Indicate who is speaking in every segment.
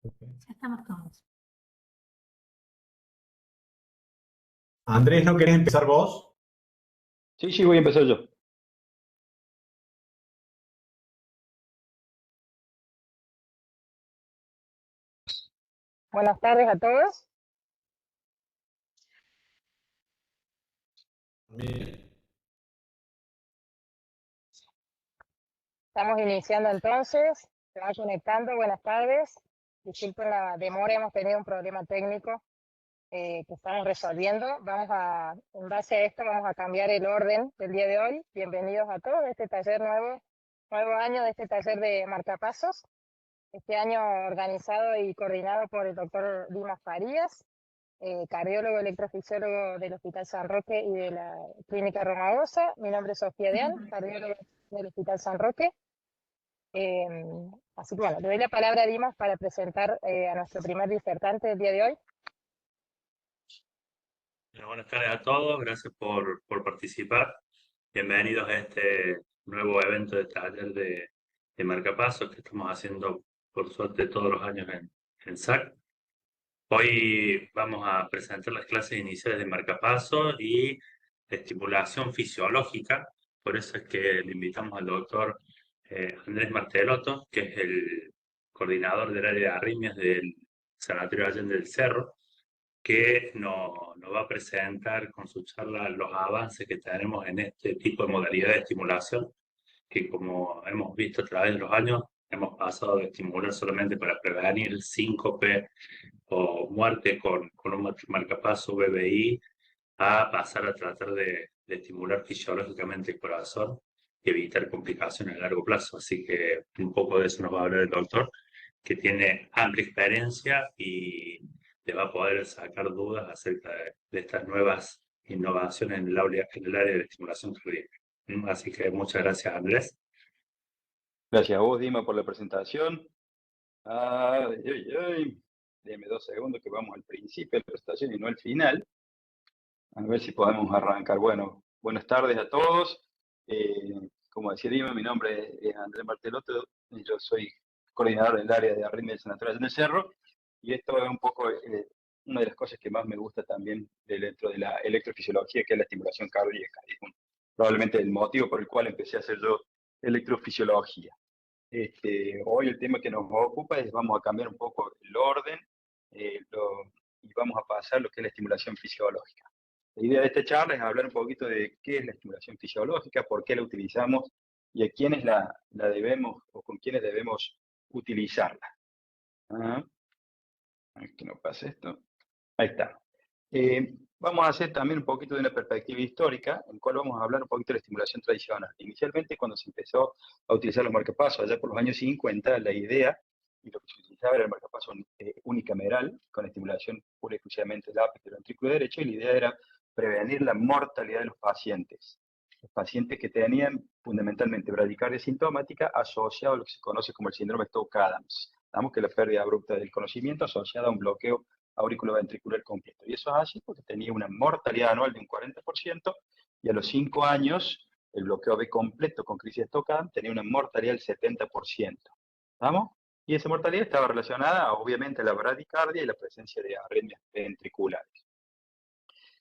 Speaker 1: Ya estamos todos.
Speaker 2: Andrés, ¿no querés empezar vos?
Speaker 3: Sí, sí, voy a empezar yo.
Speaker 4: Buenas tardes a todos.
Speaker 2: Bien.
Speaker 4: Estamos iniciando entonces. Se van conectando. Buenas tardes. Disculpen la demora, hemos tenido un problema técnico que estamos resolviendo. En base a esto, vamos a cambiar el orden del día de hoy. Bienvenidos a todos a este taller nuevo año de este taller de marcapasos. Este año organizado y coordinado por el doctor Dimas Farías, cardiólogo electrofisiólogo del Hospital San Roque y de la Clínica Romagosa. Mi nombre es Sofía Deán, cardiólogo del Hospital San Roque. Así que bueno, le doy la palabra a Dimas para presentar a nuestro primer disertante del día de hoy.
Speaker 5: Bueno, buenas tardes a todos, gracias por participar. Bienvenidos a este nuevo evento de taller de marcapasos que estamos haciendo por suerte todos los años en SAC. Hoy vamos a presentar las clases iniciales de marcapasos y de estimulación fisiológica. Por eso es que le invitamos al doctor Andrés Martelotto, que es el coordinador del área de arritmias del Sanatorio Allende del Cerro, que nos va a presentar con su charla los avances que tenemos en este tipo de modalidad de estimulación, que como hemos visto a través de los años, hemos pasado de estimular solamente para prevenir síncope o muerte con un marcapaso BBI a pasar a tratar de estimular fisiológicamente el corazón y evitar complicaciones a largo plazo. Así que un poco de eso nos va a hablar el doctor, que tiene amplia experiencia y le va a poder sacar dudas acerca de estas nuevas innovaciones en el área de la estimulación cardíaca. Así que muchas gracias, Andrés.
Speaker 3: Gracias a vos, Dima, por la presentación. Déme 2 segundos que vamos al principio de la presentación y no al final. A ver si podemos arrancar. Bueno, buenas tardes a todos. Como decía Dima, mi nombre es Andrés Martelotto y yo soy coordinador del área de arritmia del Sanatorio del Cerro. Y esto es un poco una de las cosas que más me gusta también dentro de la electrofisiología, que es la estimulación cardíaca. Es probablemente el motivo por el cual empecé a hacer yo electrofisiología. Hoy el tema que nos ocupa es, vamos a cambiar un poco el orden y vamos a pasar lo que es la estimulación fisiológica. La idea de esta charla es hablar un poquito de qué es la estimulación fisiológica, por qué la utilizamos y a quiénes la debemos o con quiénes debemos utilizarla. Aquí no pasa esto. Ahí está. Vamos a hacer también un poquito de una perspectiva histórica, en la cual vamos a hablar un poquito de la estimulación tradicional. Inicialmente, cuando se empezó a utilizar los marcapasos, allá por los años 50, la idea y lo que se utilizaba era el marcapaso unicameral, con estimulación pura y exclusivamente del ápice del ventrículo derecho, y la idea era prevenir la mortalidad de los pacientes. Los pacientes que tenían fundamentalmente bradicardia sintomática asociada a lo que se conoce como el síndrome Stokes-Adams. Damos que la pérdida abrupta del conocimiento asociada a un bloqueo auriculoventricular completo. Y eso es así porque tenía una mortalidad anual de un 40% y a los 5 años el bloqueo B completo con crisis de Stokes tenía una mortalidad del 70%. ¿Vamos? Y esa mortalidad estaba relacionada obviamente a la bradicardia y la presencia de arritmias ventriculares.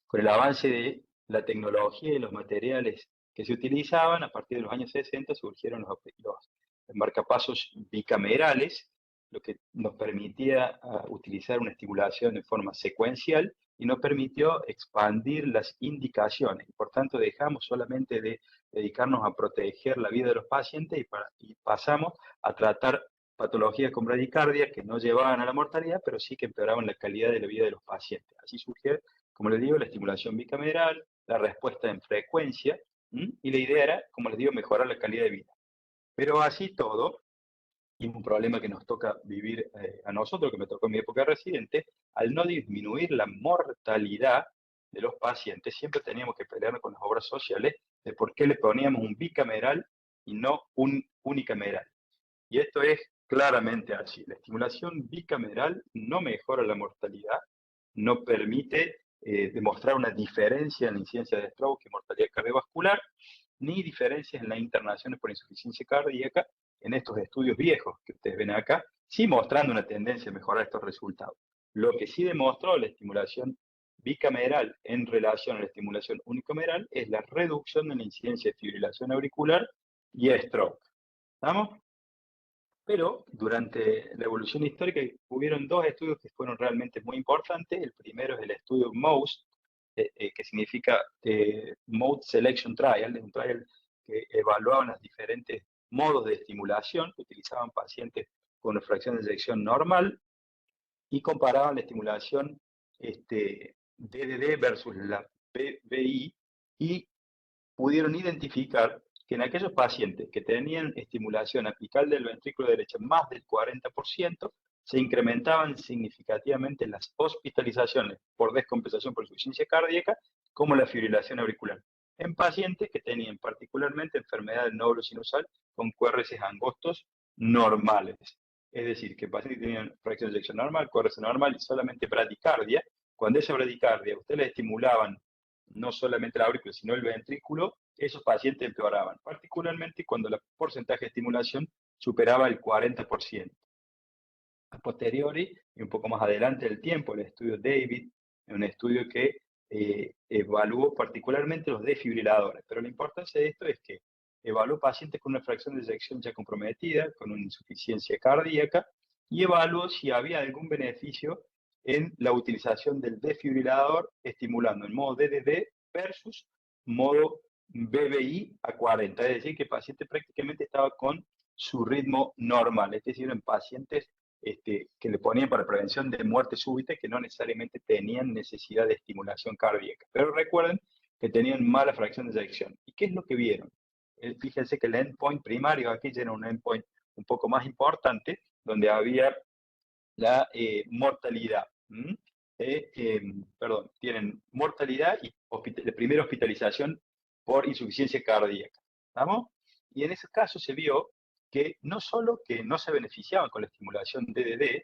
Speaker 3: Con el avance de la tecnología y los materiales que se utilizaban, a partir de los años 60 surgieron los marcapasos bicamerales, lo que nos permitía utilizar una estimulación de forma secuencial y nos permitió expandir las indicaciones. Por tanto, dejamos solamente de dedicarnos a proteger la vida de los pacientes y pasamos a tratar patologías con bradicardia que no llevaban a la mortalidad, pero sí que empeoraban la calidad de la vida de los pacientes. Así surgió, como les digo, la estimulación bicameral, la respuesta en frecuencia, y la idea era, como les digo, mejorar la calidad de vida. Pero así todo, y un problema que nos toca vivir a nosotros, que me tocó en mi época de residente, al no disminuir la mortalidad de los pacientes, siempre teníamos que pelearnos con las obras sociales de por qué le poníamos un bicameral y no un unicameral. Y esto es claramente así. La estimulación bicameral no mejora la mortalidad, no permite demostrar una diferencia en la incidencia de stroke y mortalidad cardiovascular, ni diferencias en las internaciones por insuficiencia cardíaca, en estos estudios viejos que ustedes ven acá, sí mostrando una tendencia a mejorar estos resultados. Lo que sí demostró la estimulación bicameral en relación a la estimulación unicameral es la reducción de la incidencia de fibrilación auricular y stroke. ¿Estamos? Pero durante la evolución histórica hubieron dos estudios que fueron realmente muy importantes. El primero es el estudio MOST, que significa Mode Selection Trial, es un trial que evaluaban los diferentes modos de estimulación que utilizaban pacientes con una fracción de eyección normal y comparaban la estimulación DDD versus la BBI y pudieron identificar que en aquellos pacientes que tenían estimulación apical del ventrículo derecho más del 40%, se incrementaban significativamente las hospitalizaciones por descompensación por insuficiencia cardíaca, como la fibrilación auricular, en pacientes que tenían particularmente enfermedad del nódulo sinusal con QRS angostos normales. Es decir, que pacientes que tenían fracción de eyección normal, QRS normal y solamente bradicardia, cuando esa bradicardia ustedes le estimulaban no solamente la aurícula, sino el ventrículo, esos pacientes empeoraban, particularmente cuando el porcentaje de estimulación superaba el 40%. A posteriori, y un poco más adelante del tiempo, el estudio David, un estudio que evaluó particularmente los desfibriladores, pero la importancia de esto es que evaluó pacientes con una fracción de eyección ya comprometida, con una insuficiencia cardíaca, y evaluó si había algún beneficio en la utilización del desfibrilador estimulando en modo DDD versus modo BBI a 40, es decir, que el paciente prácticamente estaba con su ritmo normal, es decir, en pacientes que le ponían para prevención de muerte súbita que no necesariamente tenían necesidad de estimulación cardíaca. Pero recuerden que tenían mala fracción de eyección. ¿Y qué es lo que vieron? Fíjense que el endpoint primario aquí era un endpoint un poco más importante, donde había la mortalidad. Tienen mortalidad y la primera hospitalización por insuficiencia cardíaca. ¿Estamos? Y en ese caso se vio que no solo que no se beneficiaban con la estimulación DDD,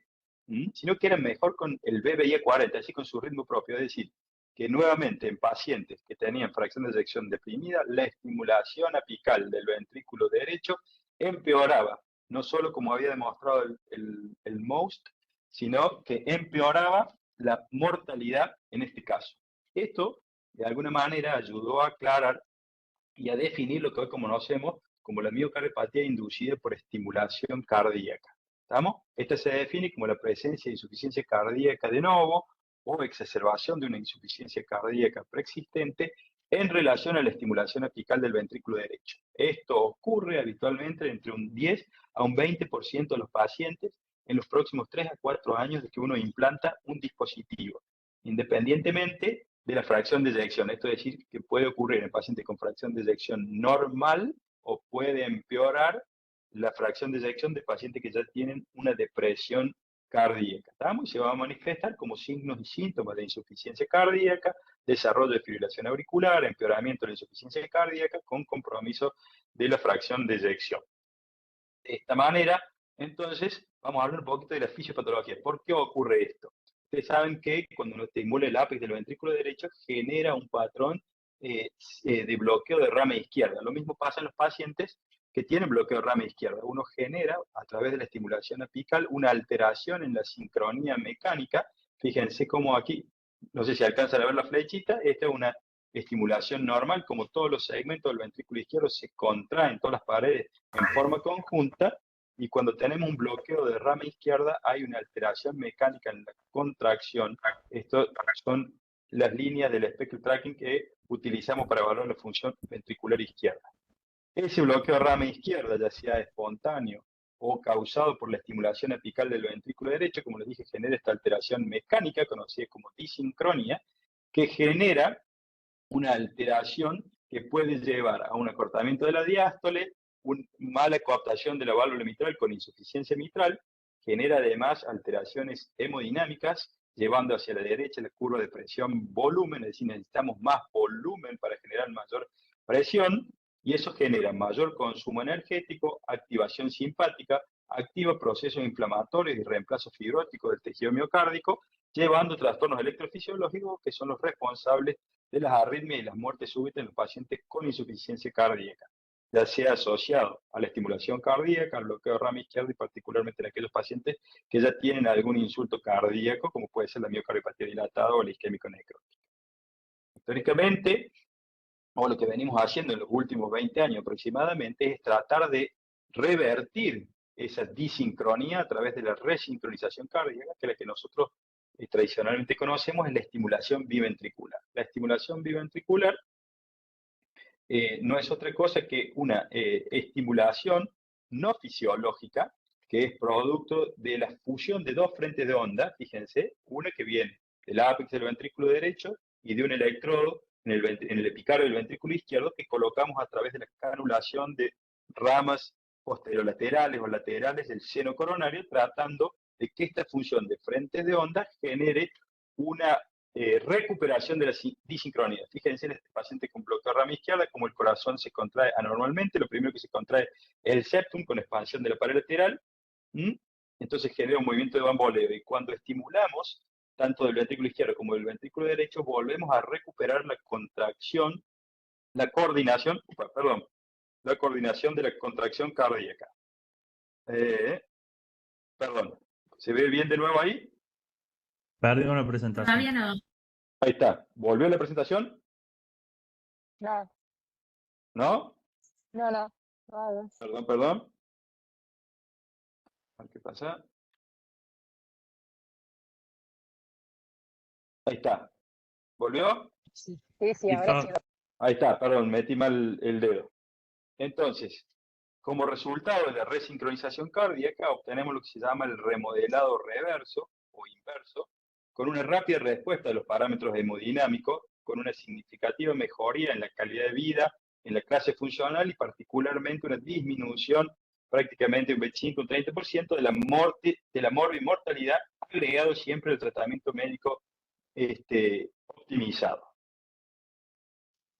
Speaker 3: sino que eran mejor con el BBI 40, así con su ritmo propio. Es decir, que nuevamente en pacientes que tenían fracción de eyección deprimida, la estimulación apical del ventrículo derecho empeoraba, no solo como había demostrado el MOST, sino que empeoraba la mortalidad en este caso. Esto, de alguna manera, ayudó a aclarar y a definir lo que hoy conocemos como la miocardiopatía inducida por estimulación cardíaca. ¿Estamos? Esta se define como la presencia de insuficiencia cardíaca de novo o exacerbación de una insuficiencia cardíaca preexistente en relación a la estimulación apical del ventrículo derecho. Esto ocurre habitualmente entre un 10 a un 20% de los pacientes en los próximos 3 a 4 años de que uno implanta un dispositivo, independientemente de la fracción de eyección. Esto es decir, que puede ocurrir en pacientes con fracción de eyección normal o puede empeorar la fracción de eyección de pacientes que ya tienen una depresión cardíaca. ¿Estamos? Y se va a manifestar como signos y síntomas de insuficiencia cardíaca, desarrollo de fibrilación auricular, empeoramiento de la insuficiencia cardíaca con compromiso de la fracción de eyección. De esta manera, entonces, vamos a hablar un poquito de la fisiopatología. ¿Por qué ocurre esto? Ustedes saben que cuando uno estimula el ápice del ventrículo derecho, genera un patrón de bloqueo de rama izquierda. Lo mismo pasa en los pacientes que tienen bloqueo de rama izquierda. Uno genera, a través de la estimulación apical, una alteración en la sincronía mecánica. Fíjense cómo aquí, no sé si alcanzan a ver la flechita, esta es una estimulación normal, como todos los segmentos del ventrículo izquierdo se contraen, todas las paredes en forma conjunta, y cuando tenemos un bloqueo de rama izquierda hay una alteración mecánica en la contracción. Estas son las líneas del spectral tracking que utilizamos para evaluar la función ventricular izquierda. Ese bloqueo de rama izquierda, ya sea espontáneo o causado por la estimulación apical del ventrículo derecho, como les dije, genera esta alteración mecánica conocida como disincronía, que genera una alteración que puede llevar a un acortamiento de la diástole, una mala coaptación de la válvula mitral con insuficiencia mitral, genera además alteraciones hemodinámicas, llevando hacia la derecha la curva de presión-volumen, es decir, necesitamos más volumen para generar mayor presión, y eso genera mayor consumo energético, activación simpática, activa procesos inflamatorios y reemplazo fibrótico del tejido miocárdico, llevando trastornos electrofisiológicos que son los responsables de las arritmias y las muertes súbitas en los pacientes con insuficiencia cardíaca. ya sea asociado a la estimulación cardíaca, al bloqueo de rama izquierda y particularmente en aquellos pacientes que ya tienen algún insulto cardíaco, como puede ser la miocardiopatía dilatada o el isquémico necrótico. Históricamente, o lo que venimos haciendo en los últimos 20 años aproximadamente, es tratar de revertir esa disincronía a través de la resincronización cardíaca, que es la que nosotros tradicionalmente conocemos, es la estimulación biventricular. La estimulación biventricular no es otra cosa que una estimulación no fisiológica, que es producto de la fusión de dos frentes de onda, fíjense, una que viene del ápice del ventrículo derecho y de un electrodo en el epicardio del ventrículo izquierdo que colocamos a través de la canulación de ramas posterolaterales o laterales del seno coronario, tratando de que esta función de frentes de onda genere una recuperación de la disincronía. Fíjense en este paciente con bloqueo de rama izquierda, como el corazón se contrae anormalmente, lo primero que se contrae es el septum con expansión de la pared lateral, entonces genera un movimiento de bamboleo, y cuando estimulamos tanto del ventrículo izquierdo como del ventrículo derecho, volvemos a recuperar la contracción, la coordinación de la contracción cardíaca. Perdón, ¿se ve bien de nuevo ahí?
Speaker 5: Perdimos la presentación.
Speaker 1: Todavía no.
Speaker 3: Ahí está. ¿Volvió la presentación?
Speaker 4: No,
Speaker 3: ¿No?
Speaker 4: no. No.
Speaker 3: Perdón. ¿Qué pasa? Ahí está. ¿Volvió?
Speaker 4: Sí,
Speaker 5: Sí,
Speaker 4: ahora sí.
Speaker 3: Ahí está, perdón, metí mal el dedo. Entonces, como resultado de la resincronización cardíaca, obtenemos lo que se llama el remodelado reverso o inverso, con una rápida respuesta de los parámetros hemodinámicos, con una significativa mejoría en la calidad de vida, en la clase funcional y particularmente una disminución prácticamente un 25 o 30% de la morbimortalidad, agregado siempre al tratamiento médico optimizado.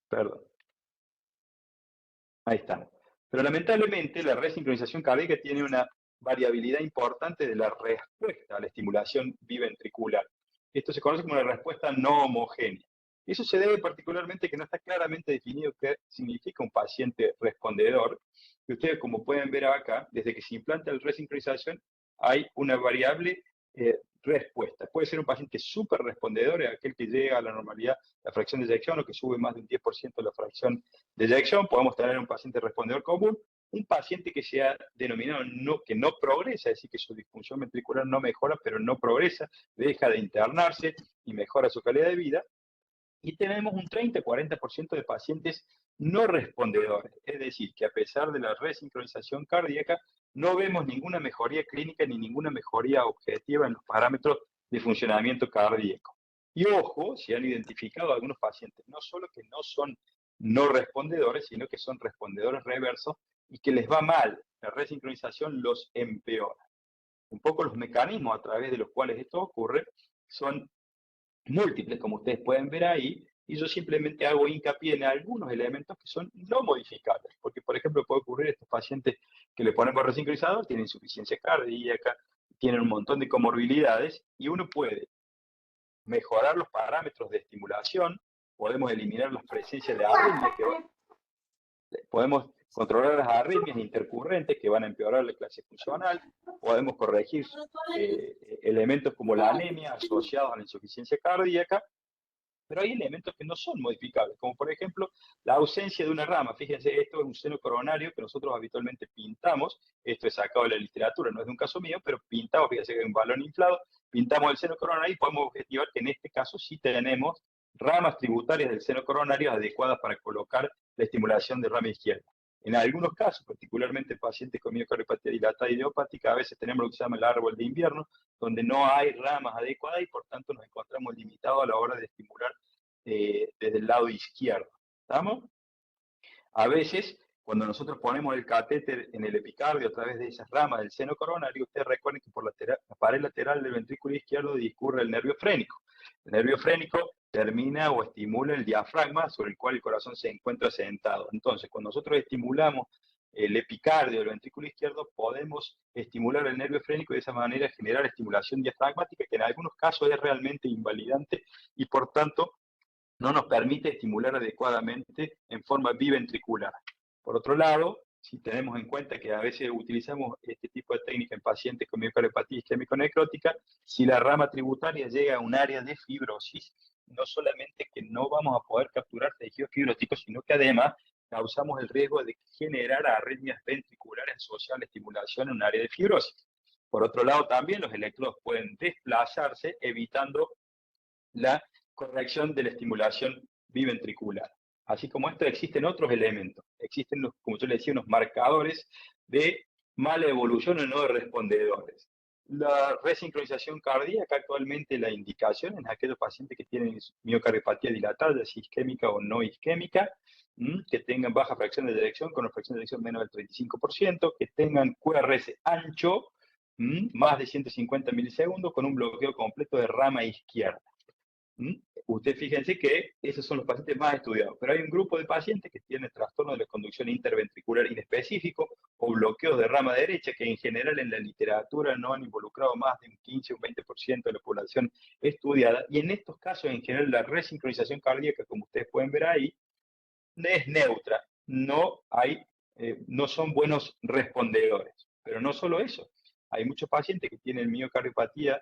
Speaker 3: Perdón. Ahí estamos. Pero lamentablemente la resincronización cardíaca tiene una variabilidad importante de la respuesta a la estimulación biventricular. Esto se conoce como una respuesta no homogénea. Eso se debe particularmente que no está claramente definido qué significa un paciente respondedor. Y ustedes, como pueden ver acá, desde que se implanta la resincronización, hay una variable respuesta. Puede ser un paciente súper respondedor, aquel que llega a la normalidad, la fracción de eyección, o que sube más de un 10% la fracción de eyección. Podemos tener un paciente respondedor común, un paciente que se ha denominado que no progresa, es decir, que su disfunción ventricular no mejora, pero no progresa, deja de internarse y mejora su calidad de vida. Y tenemos un 30-40% de pacientes no respondedores, es decir, que a pesar de la resincronización cardíaca, no vemos ninguna mejoría clínica ni ninguna mejoría objetiva en los parámetros de funcionamiento cardíaco. Y ojo, se han identificado algunos pacientes, no solo que no son no respondedores, sino que son respondedores reversos y que les va mal. La resincronización los empeora. Un poco los mecanismos a través de los cuales esto ocurre son múltiples, como ustedes pueden ver ahí, y yo simplemente hago hincapié en algunos elementos que son no modificables, porque por ejemplo puede ocurrir estos pacientes que le ponemos resincronizador, tienen insuficiencia cardíaca, tienen un montón de comorbilidades, y uno puede mejorar los parámetros de estimulación, podemos eliminar las presencias de arritmias, podemos controlar las arritmias intercurrentes que van a empeorar la clase funcional, podemos corregir elementos como la anemia asociados a la insuficiencia cardíaca, pero hay elementos que no son modificables, como por ejemplo la ausencia de una rama. Fíjense, esto es un seno coronario que nosotros habitualmente pintamos, esto es sacado de la literatura, no es de un caso mío, pero pintamos, fíjense que hay un balón inflado, pintamos el seno coronario y podemos objetivar que en este caso sí tenemos ramas tributarias del seno coronario adecuadas para colocar la estimulación de rama izquierda. En algunos casos, particularmente pacientes con miocardiopatía dilatada idiopática, a veces tenemos lo que se llama el árbol de invierno, donde no hay ramas adecuadas y por tanto nos encontramos limitados a la hora de estimular desde el lado izquierdo. ¿Estamos? A veces, cuando nosotros ponemos el catéter en el epicardio a través de esas ramas del seno coronario, ustedes recuerden que por la pared lateral del ventrículo izquierdo discurre el nervio frénico. El nervio frénico termina o estimula el diafragma sobre el cual el corazón se encuentra sentado. Entonces, cuando nosotros estimulamos el epicardio del ventrículo izquierdo, podemos estimular el nervio frénico y de esa manera generar estimulación diafragmática, que en algunos casos es realmente invalidante y por tanto no nos permite estimular adecuadamente en forma biventricular. Por otro lado, si tenemos en cuenta que a veces utilizamos este tipo de técnica en pacientes con miocardiopatía isquémico-necrótica, si la rama tributaria llega a un área de fibrosis, no solamente que no vamos a poder capturar tejidos fibróticos, sino que además causamos el riesgo de generar arritmias ventriculares asociadas a la estimulación en un área de fibrosis. Por otro lado, también los electrodos pueden desplazarse, evitando la corrección de la estimulación biventricular. Así como esto, existen otros elementos. Existen, como yo le decía, unos marcadores de mala evolución o no de respondedores. La resincronización cardíaca, actualmente la indicación en aquellos pacientes que tienen miocardiopatía dilatada, ya sea isquémica o no isquémica, que tengan baja fracción de eyección, con una fracción de eyección menos del 35%, que tengan QRS ancho, más de 150 milisegundos, con un bloqueo completo de rama izquierda. Ustedes fíjense que esos son los pacientes más estudiados, pero hay un grupo de pacientes que tienen trastorno de la conducción interventricular inespecífico o bloqueos de rama derecha, que en general en la literatura no han involucrado más de un 15 o un 20% de la población estudiada, y en estos casos en general la resincronización cardíaca, como ustedes pueden ver ahí, es neutra, no son buenos respondedores. Pero no solo eso, hay muchos pacientes que tienen miocardiopatía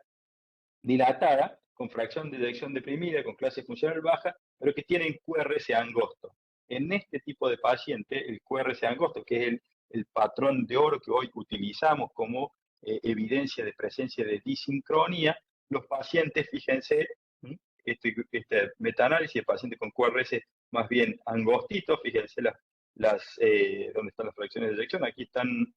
Speaker 3: dilatada, con fracción de eyección deprimida, con clase funcional baja, pero que tienen QRS angosto. En este tipo de paciente, el QRS angosto, que es el patrón de oro que hoy utilizamos como evidencia de presencia de disincronía, los pacientes, fíjense, este metaanálisis de pacientes con QRS más bien angostitos, fíjense dónde están las fracciones de eyección, aquí están,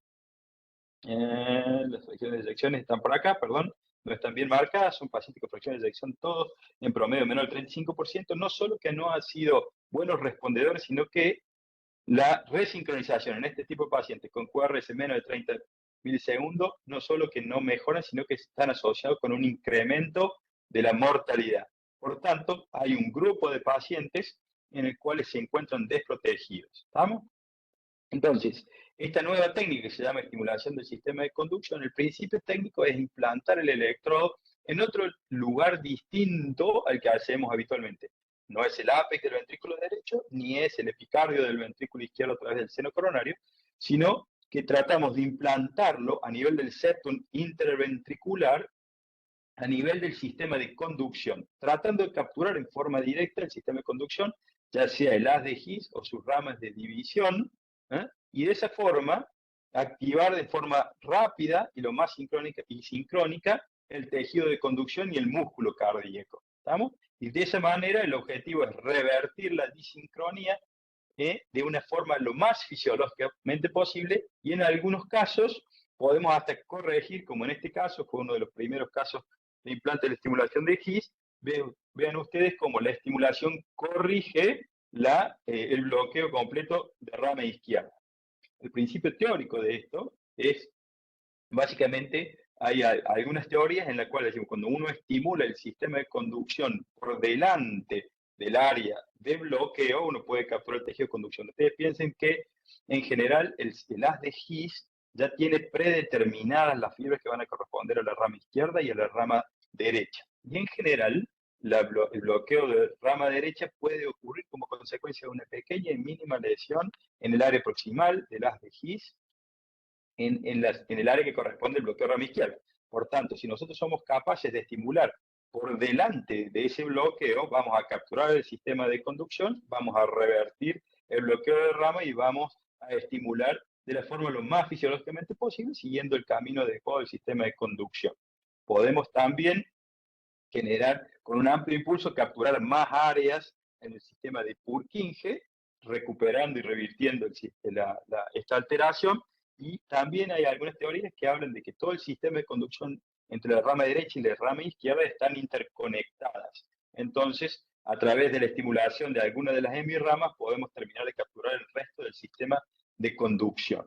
Speaker 3: las fracciones de eyección están por acá, perdón, no están bien marcadas, son pacientes con fracciones de eyección todos en promedio menor del 35%, no solo que no han sido buenos respondedores, sino que la resincronización en este tipo de pacientes con QRS menos de 30 milisegundos, no solo que no mejoran, sino que están asociados con un incremento de la mortalidad. Por tanto, hay un grupo de pacientes en el cual se encuentran desprotegidos. ¿Estamos? Entonces, esta nueva técnica que se llama estimulación del sistema de conducción, el principio técnico es implantar el electrodo en otro lugar distinto al que hacemos habitualmente. No es el ápex del ventrículo derecho, ni es el epicardio del ventrículo izquierdo a través del seno coronario, sino que tratamos de implantarlo a nivel del septum interventricular, a nivel del sistema de conducción, tratando de capturar en forma directa el sistema de conducción, ya sea el haz de His o sus ramas de división, y de esa forma activar de forma rápida y lo más sincrónica el tejido de conducción y el músculo cardíaco. ¿Estamos? Y de esa manera el objetivo es revertir la disincronía de una forma lo más fisiológicamente posible, y en algunos casos podemos hasta corregir, como en este caso, fue uno de los primeros casos de implante de estimulación de His. Vean ustedes cómo la estimulación corrige el bloqueo completo de rama izquierda. El principio teórico de esto es, básicamente, hay algunas teorías en las cuales decimos, cuando uno estimula el sistema de conducción por delante del área de bloqueo, uno puede capturar el tejido de conducción. Ustedes piensen que, en general, el haz de His ya tiene predeterminadas las fibras que van a corresponder a la rama izquierda y a la rama derecha. Y en general, el bloqueo de rama derecha puede ocurrir como consecuencia de una pequeña y mínima lesión en el área proximal del haz de His, en el área que corresponde al bloqueo de rama izquierda. Por tanto, si nosotros somos capaces de estimular por delante de ese bloqueo, vamos a capturar el sistema de conducción, vamos a revertir el bloqueo de rama y vamos a estimular de la forma lo más fisiológicamente posible, siguiendo el camino adecuado del sistema de conducción. Podemos también generar, con un amplio impulso, capturar más áreas en el sistema de Purkinje, recuperando y revirtiendo esta alteración. Y también hay algunas teorías que hablan de que todo el sistema de conducción entre la rama derecha y la rama izquierda están interconectadas. Entonces, a través de la estimulación de alguna de las hemirramas, podemos terminar de capturar el resto del sistema de conducción.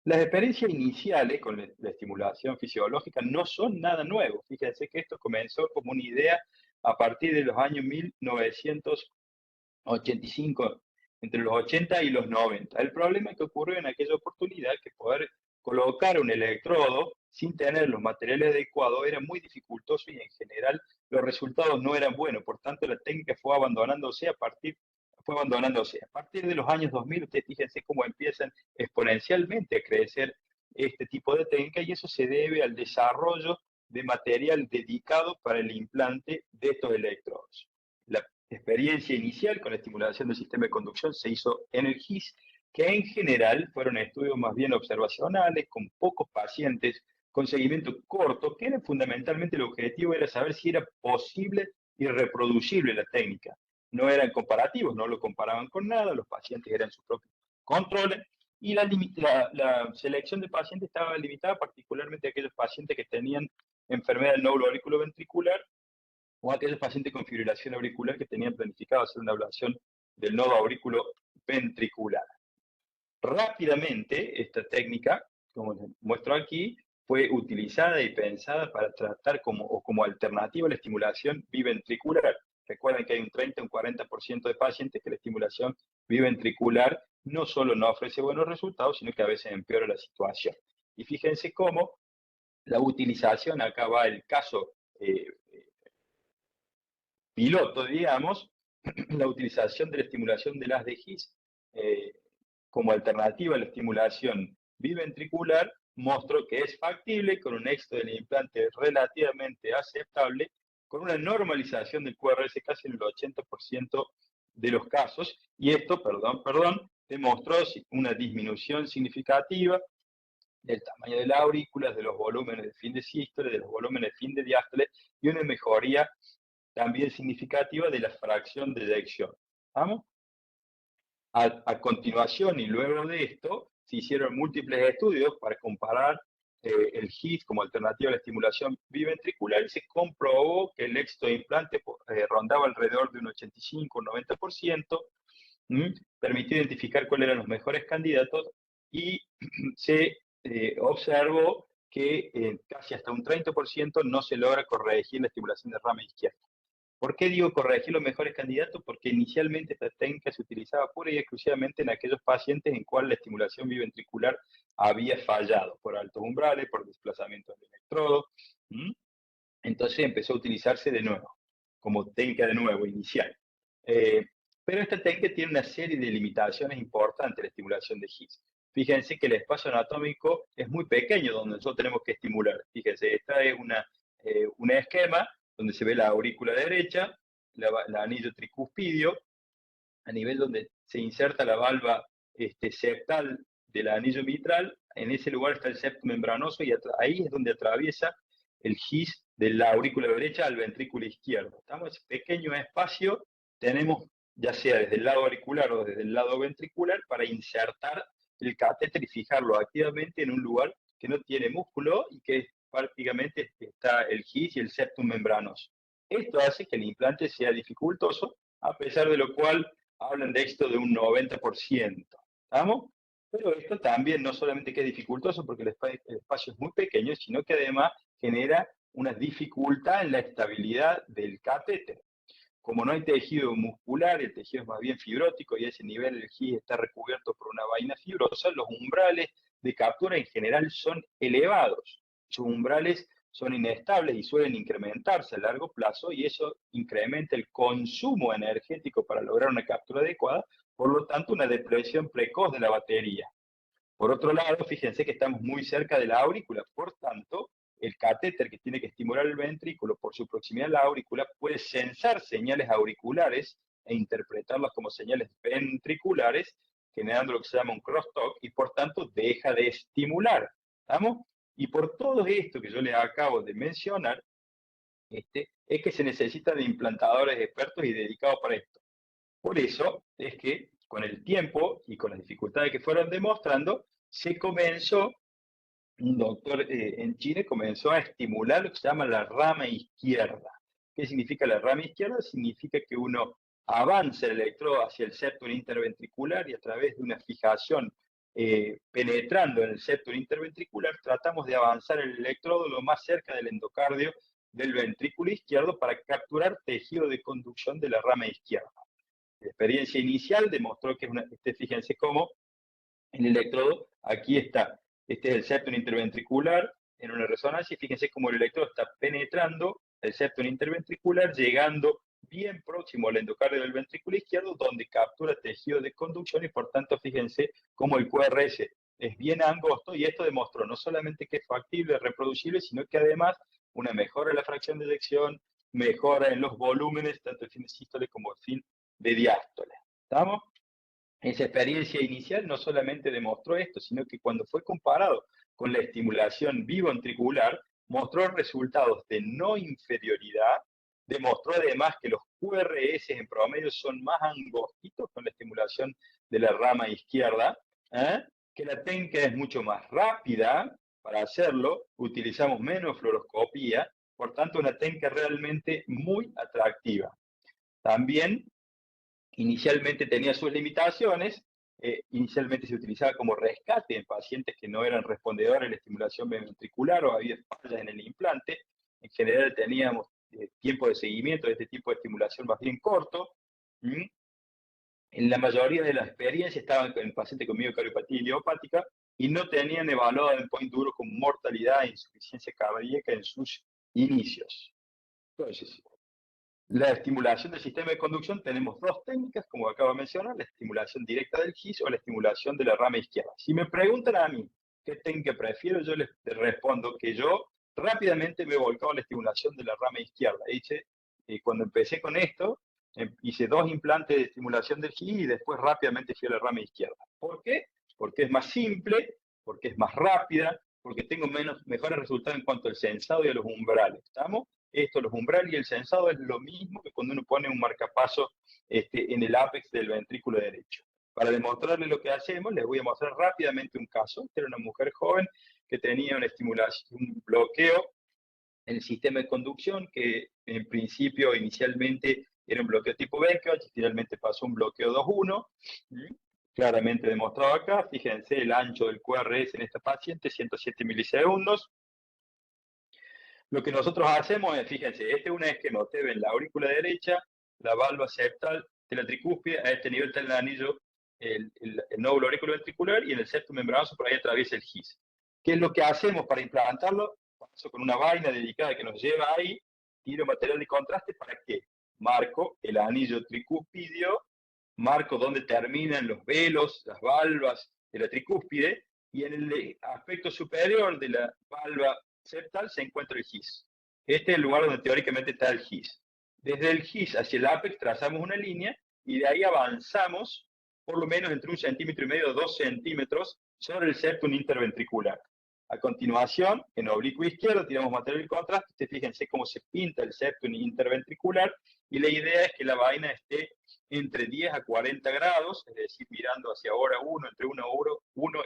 Speaker 3: Las experiencias iniciales con la estimulación fisiológica no son nada nuevo. Fíjense que esto comenzó como una idea a partir de los años 1985, entre los 80 y los 90. El problema que ocurrió en aquella oportunidad es que poder colocar un electrodo sin tener los materiales adecuados era muy dificultoso y en general los resultados no eran buenos. Por tanto, la técnica fue abandonándose a partir fue abandonándose. A partir de los años 2000, ustedes fíjense cómo empiezan exponencialmente a crecer este tipo de técnica, y eso se debe al desarrollo de material dedicado para el implante de estos electrodos. La experiencia inicial con la estimulación del sistema de conducción se hizo en el GIS, que en general fueron estudios más bien observacionales, con pocos pacientes, con seguimiento corto, que era fundamentalmente el objetivo era saber si era posible y reproducible la técnica. No eran comparativos, no lo comparaban con nada, los pacientes eran sus propios controles, y la selección de pacientes estaba limitada particularmente a aquellos pacientes que tenían enfermedad del nódulo auriculoventricular o a aquellos pacientes con fibrilación auricular que tenían planificado hacer una ablación del nodo auriculoventricular. Rápidamente, esta técnica, como les muestro aquí, fue utilizada y pensada para tratar como alternativa a la estimulación biventricular. Recuerden que hay un 30 o un 40% de pacientes que la estimulación biventricular no solo no ofrece buenos resultados, sino que a veces empeora la situación. Y fíjense cómo la utilización, acá va el caso piloto, digamos, la utilización de la estimulación del haz de His como alternativa a la estimulación biventricular, mostró que es factible con un éxito del implante relativamente aceptable, con una normalización del QRS casi en el 80% de los casos, y esto, demostró una disminución significativa del tamaño de la aurícula, de los volúmenes de fin de sístole, de los volúmenes de fin de diástole, y una mejoría también significativa de la fracción de eyección. ¿Vamos? A continuación y luego de esto, se hicieron múltiples estudios para comparar el GIS como alternativa a la estimulación biventricular, y se comprobó que el éxito de implante rondaba alrededor de un 85 o 90%, permitió identificar cuáles eran los mejores candidatos, y se observó que casi hasta un 30% no se logra corregir la estimulación de rama izquierda. ¿Por qué digo corregir los mejores candidatos? Porque inicialmente esta técnica se utilizaba pura y exclusivamente en aquellos pacientes en cuales la estimulación biventricular había fallado, por altos umbrales, por desplazamiento del electrodo. Entonces empezó a utilizarse de nuevo, como técnica de nuevo, inicial. Pero esta técnica tiene una serie de limitaciones importantes, la estimulación de His. Fíjense que el espacio anatómico es muy pequeño donde nosotros tenemos que estimular. Fíjense, esta es un esquema donde se ve la aurícula derecha, el anillo tricuspidio, a nivel donde se inserta la valva septal del anillo mitral. En ese lugar está el septo membranoso, y ahí es donde atraviesa el GIS de la aurícula derecha al ventrículo izquierdo. Estamos en ese pequeño espacio, tenemos, ya sea desde el lado auricular o desde el lado ventricular, para insertar el catéter y fijarlo activamente en un lugar que no tiene músculo y que prácticamente está el GIS y el septum membranoso. Esto hace que el implante sea dificultoso, a pesar de lo cual hablan de esto de un 90%. ¿Estamos? Pero esto también no solamente que es dificultoso porque el espacio es muy pequeño, sino que además genera una dificultad en la estabilidad del catéter. Como no hay tejido muscular, el tejido es más bien fibrótico, y a ese nivel el GIS está recubierto por una vaina fibrosa, los umbrales de captura en general son elevados. Sus umbrales son inestables y suelen incrementarse a largo plazo, y eso incrementa el consumo energético para lograr una captura adecuada, por lo tanto una depresión precoz de la batería. Por otro lado, fíjense que estamos muy cerca de la aurícula, por tanto, el catéter que tiene que estimular el ventrículo por su proximidad a la aurícula puede sensar señales auriculares e interpretarlas como señales ventriculares, generando lo que se llama un crosstalk, y por tanto deja de estimular. ¿Estamos? Y por todo esto que yo les acabo de mencionar, es que se necesitan de implantadores expertos y dedicados para esto. Por eso es que con el tiempo y con las dificultades que fueron demostrando, se comenzó, un doctor en Chile comenzó a estimular lo que se llama la rama izquierda. ¿Qué significa la rama izquierda? Significa que uno avanza el electrodo hacia el septum interventricular, y a través de una fijación penetrando en el septum interventricular, tratamos de avanzar el electrodo lo más cerca del endocardio del ventrículo izquierdo para capturar tejido de conducción de la rama izquierda. La experiencia inicial demostró que fíjense cómo el electrodo, aquí está, este es el septum interventricular en una resonancia, y fíjense cómo el electrodo está penetrando el septum interventricular, llegando bien próximo al endocardio del ventrículo izquierdo, donde captura tejido de conducción y por tanto fíjense cómo el QRS es bien angosto y esto demostró no solamente que es factible, reproducible, sino que además una mejora en la fracción de eyección, mejora en los volúmenes, tanto el fin de sístole como el fin de diástole. ¿Estamos? Esa experiencia inicial no solamente demostró esto, sino que cuando fue comparado con la estimulación biventricular, mostró resultados de no inferioridad, demostró además que los QRS en promedio son más angostitos con la estimulación de la rama izquierda, que la técnica es mucho más rápida para hacerlo, utilizamos menos fluoroscopía, por tanto una técnica realmente muy atractiva. También inicialmente tenía sus limitaciones, inicialmente se utilizaba como rescate en pacientes que no eran respondedores a la estimulación ventricular o había fallas en el implante. En general teníamos tiempo de seguimiento de este tipo de estimulación más bien corto. En la mayoría de las experiencias estaban en pacientes con miocardiopatía idiopática y no tenían evaluado endpoint duro con mortalidad e insuficiencia cardíaca en sus inicios. Entonces, la estimulación del sistema de conducción tenemos dos técnicas, como acabo de mencionar, la estimulación directa del GIS o la estimulación de la rama izquierda. Si me preguntan a mí qué técnica prefiero, yo les respondo que yo rápidamente me he volcado a la estimulación de la rama izquierda. Cuando empecé con esto, hice 2 implantes de estimulación del GIS y después rápidamente fui a la rama izquierda. ¿Por qué? Porque es más simple, porque es más rápida, porque tengo mejores resultados en cuanto al sensado y a los umbrales. ¿Estamos? Esto, los umbrales y el sensado es lo mismo que cuando uno pone un marcapaso en el ápex del ventrículo derecho. Para demostrarles lo que hacemos, les voy a mostrar rápidamente un caso. Esta era una mujer joven que tenía una estimulación, un bloqueo en el sistema de conducción, que en principio inicialmente era un bloqueo tipo Becker, y finalmente pasó un bloqueo 2-1. Claramente demostrado acá. Fíjense el ancho del QRS en esta paciente, 107 milisegundos. Lo que nosotros hacemos es, fíjense, este es un esquema, ustedes ven la aurícula derecha, la valva septal de la tricúspide, a este nivel está el anillo, el nódulo auriculoventricular, y en el septum membranoso por ahí atraviesa el GIS. ¿Qué es lo que hacemos para implantarlo? Paso con una vaina dedicada que nos lleva ahí, tiro material de contraste, ¿para qué? Marco el anillo tricúspidio, marco donde terminan los velos, las valvas de la tricúspide, y en el aspecto superior de la valva septal se encuentra el GIS. Este es el lugar donde teóricamente está el GIS. Desde el GIS hacia el ápex trazamos una línea y de ahí avanzamos por lo menos entre 1,5 centímetros y 2 centímetros sobre el septum interventricular. A continuación, en oblicuo izquierdo tiramos material de contraste. Fíjense cómo se pinta el septum interventricular y la idea es que la vaina esté entre 10 a 40 grados, es decir, mirando hacia hora 1, entre 1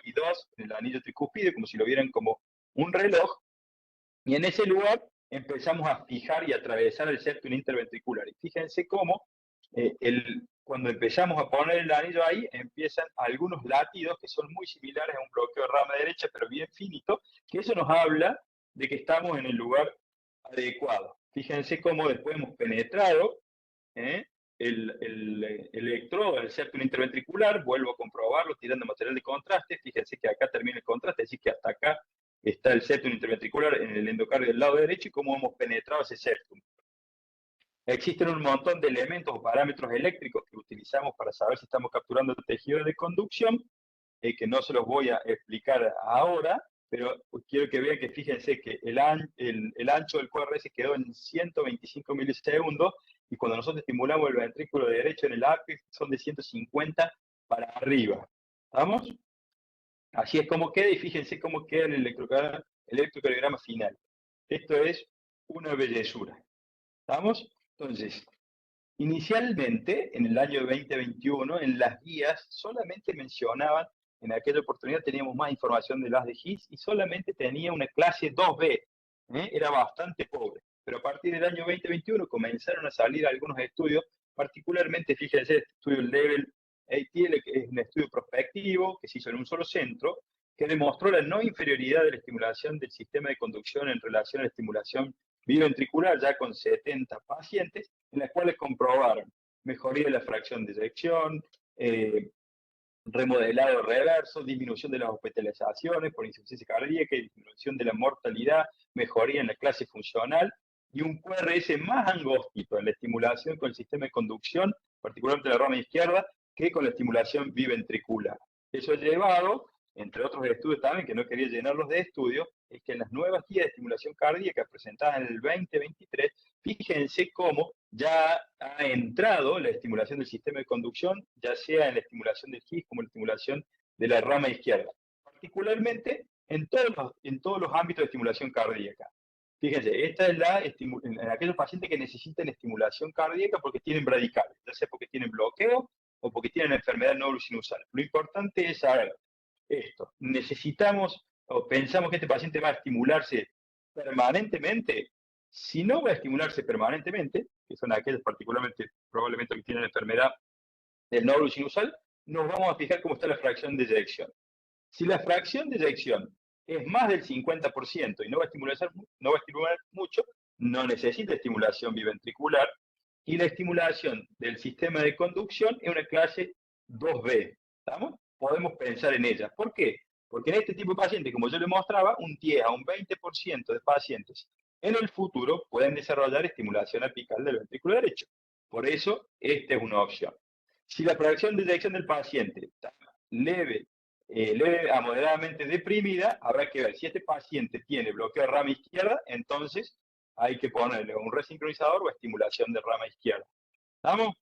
Speaker 3: y 2, en el anillo tricúspide, como si lo vieran como un reloj. Y en ese lugar empezamos a fijar y atravesar el septum interventricular. Y fíjense cómo cuando empezamos a poner el anillo ahí, empiezan algunos latidos que son muy similares a un bloqueo de rama derecha, pero bien finito, que eso nos habla de que estamos en el lugar adecuado. Fíjense cómo después hemos penetrado el electrodo del septum interventricular, vuelvo a comprobarlo tirando material de contraste. Fíjense que acá termina el contraste, es decir, que hasta acá está el septum interventricular en el endocardio del lado derecho y cómo hemos penetrado ese septum. Existen un montón de elementos o parámetros eléctricos que utilizamos para saber si estamos capturando tejido de conducción, que no se los voy a explicar ahora, pero quiero que vean que fíjense que el ancho del QRS quedó en 125 milisegundos y cuando nosotros estimulamos el ventrículo derecho en el ápex son de 150 para arriba. ¿Estamos? Así es como queda y fíjense cómo queda el electrocardiograma final. Esto es una bellezura. ¿Estamos? Entonces, inicialmente, en el año 2021, en las guías solamente mencionaban, en aquella oportunidad teníamos más información de las de GIS y solamente tenía una clase 2B. Era bastante pobre. Pero a partir del año 2021 comenzaron a salir algunos estudios, particularmente, fíjense, este estudio Level ATL, que es un estudio prospectivo que se hizo en un solo centro, que demostró la no inferioridad de la estimulación del sistema de conducción en relación a la estimulación biventricular, ya con 70 pacientes, en las cuales comprobaron mejoría de la fracción de eyección, remodelado reverso, disminución de las hospitalizaciones por insuficiencia cardíaca, disminución de la mortalidad, mejoría en la clase funcional, y un QRS más angostito en la estimulación con el sistema de conducción, particularmente la rama izquierda, que con la estimulación biventricular. Eso ha llevado, entre otros estudios también, que no quería llenarlos de estudios, es que en las nuevas guías de estimulación cardíaca presentadas en el 2023, fíjense cómo ya ha entrado la estimulación del sistema de conducción, ya sea en la estimulación del GIS como en la estimulación de la rama izquierda, particularmente en todos los ámbitos de estimulación cardíaca. Fíjense, esta es en aquellos pacientes que necesitan estimulación cardíaca porque tienen bradicales, ya sea porque tienen bloqueo o porque tienen enfermedad neurosinusal. Lo importante es saber esto. Necesitamos o pensamos que este paciente va a estimularse permanentemente. Si no va a estimularse permanentemente, que son aquellos particularmente probablemente que tienen enfermedad del nódulo sinusal, nos vamos a fijar cómo está la fracción de eyección. Si la fracción de eyección es más del 50% y no va a estimular mucho, no necesita estimulación biventricular, y la estimulación del sistema de conducción es una clase 2B. ¿Estamos? Podemos pensar en ella. ¿Por qué? Porque en este tipo de pacientes, como yo le mostraba, un 10 a un 20% de pacientes en el futuro pueden desarrollar estimulación apical del ventrículo derecho. Por eso, esta es una opción. Si la fracción de eyección del paciente está leve a moderadamente deprimida, habrá que ver si este paciente tiene bloqueo de rama izquierda, entonces hay que ponerle un resincronizador o estimulación de rama izquierda. ¿Estamos?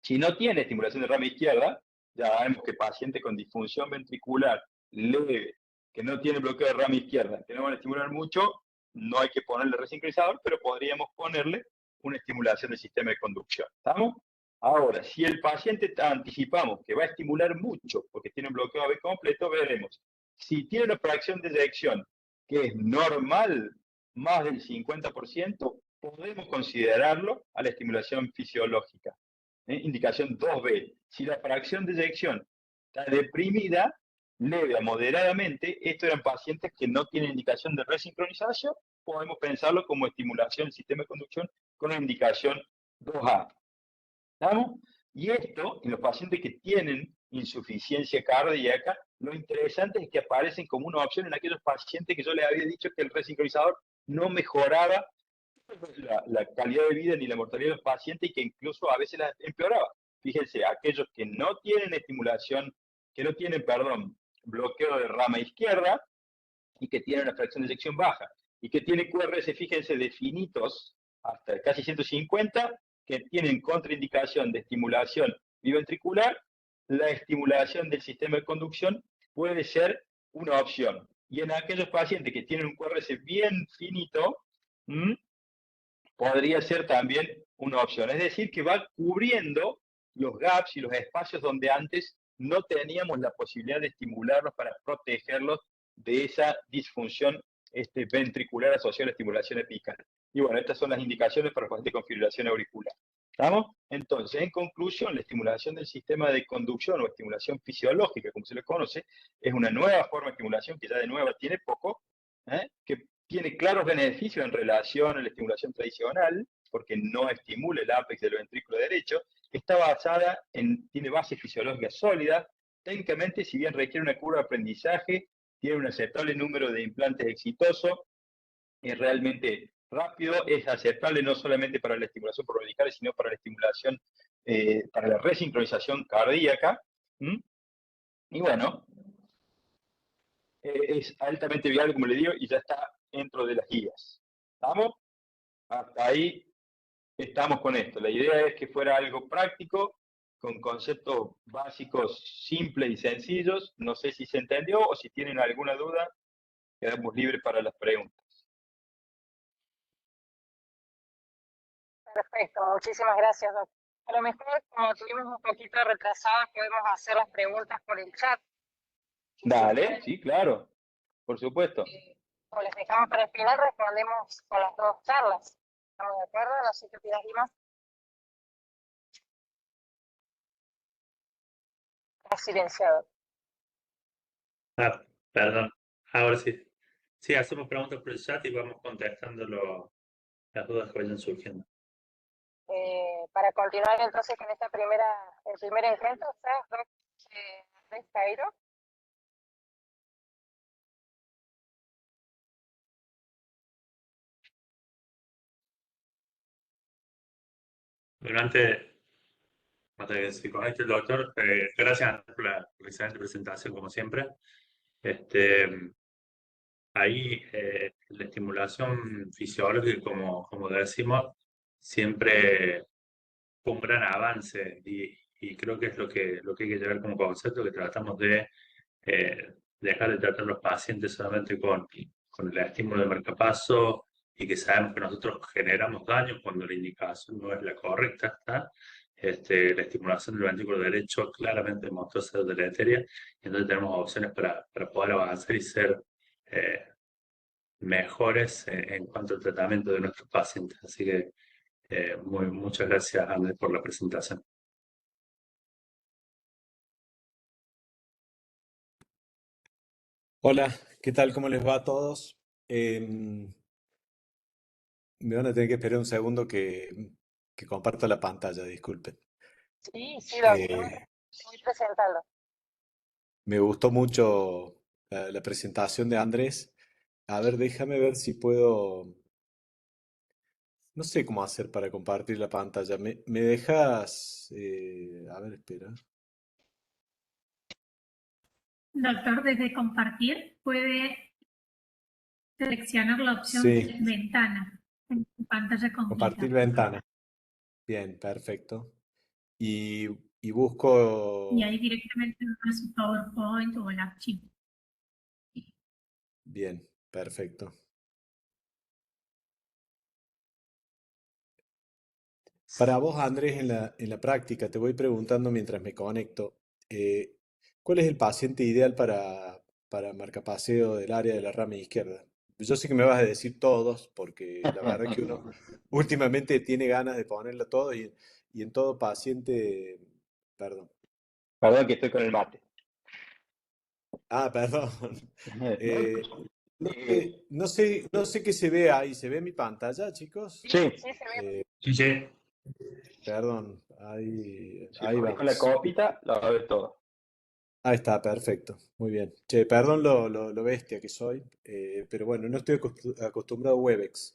Speaker 3: Si no tiene estimulación de rama izquierda, ya vemos que paciente con disfunción ventricular leve, que no tiene bloqueo de rama izquierda, que no van a estimular mucho, no hay que ponerle resincronizador, pero podríamos ponerle una estimulación del sistema de conducción. ¿Estamos? Ahora, si el paciente anticipamos que va a estimular mucho porque tiene un bloqueo AB completo, veremos. Si tiene una fracción de eyección que es normal, más del 50%, podemos considerarlo a la estimulación fisiológica. Indicación 2B. Si la fracción de eyección está deprimida, leve a moderadamente, estos eran pacientes que no tienen indicación de resincronización, podemos pensarlo como estimulación del sistema de conducción con una indicación 2A. ¿Estamos? Y esto, en los pacientes que tienen insuficiencia cardíaca, lo interesante es que aparecen como una opción en aquellos pacientes que yo les había dicho que el resincronizador no mejoraba la calidad de vida ni la mortalidad de los pacientes y que incluso a veces la empeoraba. Fíjense, aquellos que no tienen estimulación, que no tienen, perdón, bloqueo de rama izquierda y que tienen una fracción de eyección baja y que tienen QRS, fíjense, de finitos hasta casi 150, que tienen contraindicación de estimulación biventricular, la estimulación del sistema de conducción puede ser una opción. Y en aquellos pacientes que tienen un QRS bien finito, podría ser también una opción. Es decir, que va cubriendo los gaps y los espacios donde antes no teníamos la posibilidad de estimularlos para protegerlos de esa disfunción ventricular asociada a la estimulación apical. Y bueno, estas son las indicaciones para el paciente con fibrilación auricular. ¿Estamos? Entonces, en conclusión, la estimulación del sistema de conducción o estimulación fisiológica, como se le conoce, es una nueva forma de estimulación que ya de nueva tiene poco, que tiene claros beneficios en relación a la estimulación tradicional, porque no estimula el ápex del ventrículo derecho, está basada tiene base fisiológica sólida, técnicamente, si bien requiere una curva de aprendizaje, tiene un aceptable número de implantes exitosos, es realmente rápido, es aceptable no solamente para la estimulación por radicales, sino para la estimulación, para la resincronización cardíaca. Y bueno, es altamente viable, como le digo, y ya está dentro de las guías. ¿Estamos? Hasta ahí estamos con esto. La idea es que fuera algo práctico, con conceptos básicos simples y sencillos. No sé si se entendió o si tienen alguna duda, quedamos libres para las preguntas.
Speaker 4: Perfecto, muchísimas gracias, doctor. A lo mejor, como tuvimos un poquito retrasados, podemos hacer las preguntas por el chat.
Speaker 3: Dale, sí, claro, por supuesto.
Speaker 4: O les dejamos para el final, respondemos con las dos charlas. ¿Estamos de acuerdo? No sé qué opinas, Dimas. Está silenciado.
Speaker 5: Ah, perdón. Ahora sí. Sí, hacemos preguntas por el chat y vamos contestando las dudas que vayan surgiendo.
Speaker 4: Para continuar entonces con esta el primer encuentro, ¿sabes, Andrés Cairo?
Speaker 5: Bueno, antes de que se conecte el doctor, gracias por la excelente presentación, como siempre. Ahí la estimulación fisiológica, como decimos, siempre fue un gran avance y creo que es lo que hay que llevar como concepto, que tratamos de dejar de tratar a los pacientes solamente con el estímulo de marcapaso y que sabemos que nosotros generamos daño cuando la indicación no es la correcta, ¿está? La estimulación del ventrículo derecho claramente demostró ser deleteria y entonces tenemos opciones para poder avanzar y ser eh, mejores en cuanto al tratamiento de nuestros pacientes. Así que muchas gracias, Andrés, por la presentación.
Speaker 2: Hola, ¿qué tal? ¿Cómo les va a todos? Me van a tener que esperar un segundo que comparta la pantalla, disculpen.
Speaker 4: Sí, doctor,
Speaker 2: Eh,
Speaker 4: voy presentando.
Speaker 2: Me gustó mucho la presentación de Andrés. A ver, déjame ver si puedo. No sé cómo hacer para compartir la pantalla. ¿Me dejas? A ver, espera.
Speaker 1: Doctor, desde compartir puede seleccionar la opción
Speaker 2: Sí,
Speaker 1: ventana en su pantalla completa.
Speaker 2: compartir ventana. Bien, perfecto. Y, y busco.
Speaker 1: Y ahí directamente va a su PowerPoint o el archivo.
Speaker 2: Bien, perfecto. Para vos, Andrés, en la práctica, te voy preguntando mientras me conecto, eh, ¿cuál es el paciente ideal para marcapaseo del área de la rama izquierda? Yo sé que me vas a decir todos, porque la verdad que uno últimamente tiene ganas de ponerlo todo y en todo paciente, perdón.
Speaker 3: Perdón que estoy con el mate.
Speaker 2: Ah, perdón.
Speaker 3: No,
Speaker 2: Eh, no sé qué se ve ahí. ¿Se ve mi pantalla, chicos?
Speaker 3: sí,
Speaker 4: Sí, se ve.
Speaker 5: Sí, sí.
Speaker 2: Perdón, ahí,
Speaker 3: si
Speaker 2: ahí
Speaker 3: lo ves con la
Speaker 2: vamos.
Speaker 3: copita, lo ves todo.
Speaker 2: Ahí está, perfecto. Muy bien. Che, perdón lo bestia que soy, pero bueno, no estoy acostumbrado a Webex.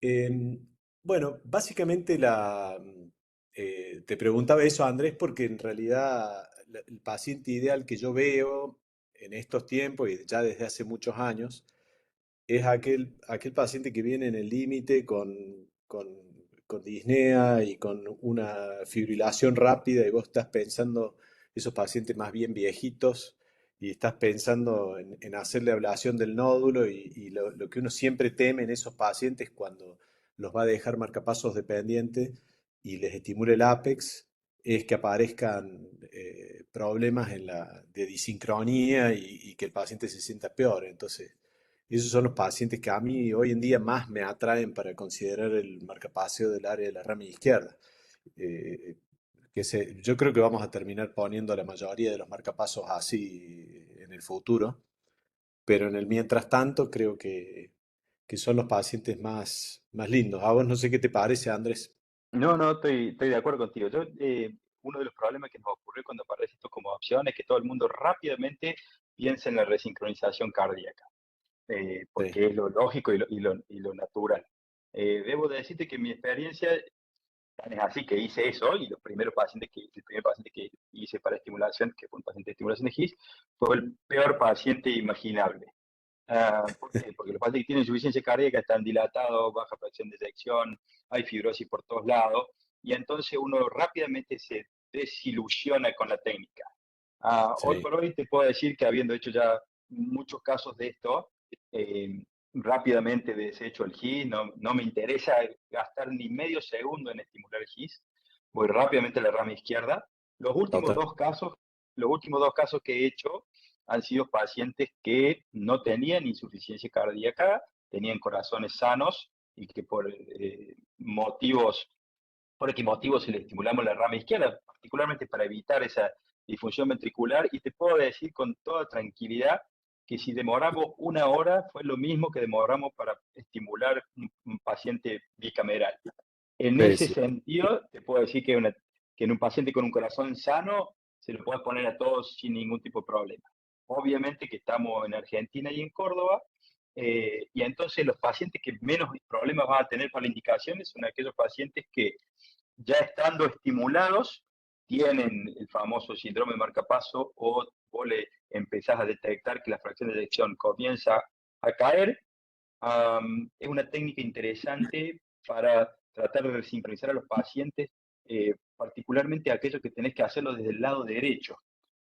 Speaker 2: Em, bueno, básicamente te preguntaba eso, Andrés, porque en realidad el paciente ideal que yo veo en estos tiempos y ya desde hace muchos años es aquel paciente que viene en el límite con disnea y con una fibrilación rápida y vos estás pensando, esos pacientes más bien viejitos, y estás pensando en hacerle ablación del nódulo y lo que uno siempre teme en esos pacientes cuando los va a dejar marcapasos dependientes y les estimula el ápex es que aparezcan problemas de disincronía y que el paciente se sienta peor. Entonces, esos son los pacientes que a mí hoy en día más me atraen para considerar el marcapaseo del área de la rama izquierda. Eh, yo creo que vamos a terminar poniendo la mayoría de los marcapasos así en el futuro, pero en el mientras tanto creo que son los pacientes más lindos. A vos no sé qué te parece, Andrés.
Speaker 3: No, estoy de acuerdo contigo. Uno de los problemas que nos ocurrió cuando aparece esto como opción es que todo el mundo rápidamente piensa en la resincronización cardíaca,
Speaker 2: Sí,
Speaker 3: porque es lo lógico y lo natural. Debo decirte que mi experiencia tan es así que hice eso y el primer paciente que hice para estimulación, que fue un paciente de estimulación de GIS, fue el peor paciente imaginable. ¿Por qué? Porque los pacientes que tienen insuficiencia cardíaca están dilatados, baja presión de eyección, hay fibrosis por todos lados, y entonces uno rápidamente se desilusiona con la técnica. Hoy
Speaker 2: sí.
Speaker 3: por hoy te puedo decir que habiendo hecho ya muchos casos de esto, rápidamente desecho el GIS, no me interesa gastar ni medio segundo en estimular el GIS, voy rápidamente a la rama izquierda. Los últimos
Speaker 2: Total.
Speaker 3: dos casos, los últimos dos casos que he hecho han sido pacientes que no tenían insuficiencia cardíaca, tenían corazones sanos y que por X motivos si le estimulamos la rama izquierda, particularmente para evitar esa disfunción ventricular, y te puedo decir con toda tranquilidad que si demoramos una hora fue lo mismo que demoramos para estimular un paciente bicameral. En
Speaker 2: Sí,
Speaker 3: ese
Speaker 2: sí.
Speaker 3: sentido, te puedo decir que en un paciente con un corazón sano se lo puede poner a todos sin ningún tipo de problema. Obviamente que estamos en Argentina y en Córdoba, y entonces los pacientes que menos problemas van a tener para la indicación son aquellos pacientes que ya estando estimulados, tienen el famoso síndrome de marcapaso o vos le empezás a detectar que la fracción de eyección comienza a caer. Es una técnica interesante para tratar de resincronizar a los pacientes, particularmente aquellos que tenés que hacerlo desde el lado derecho,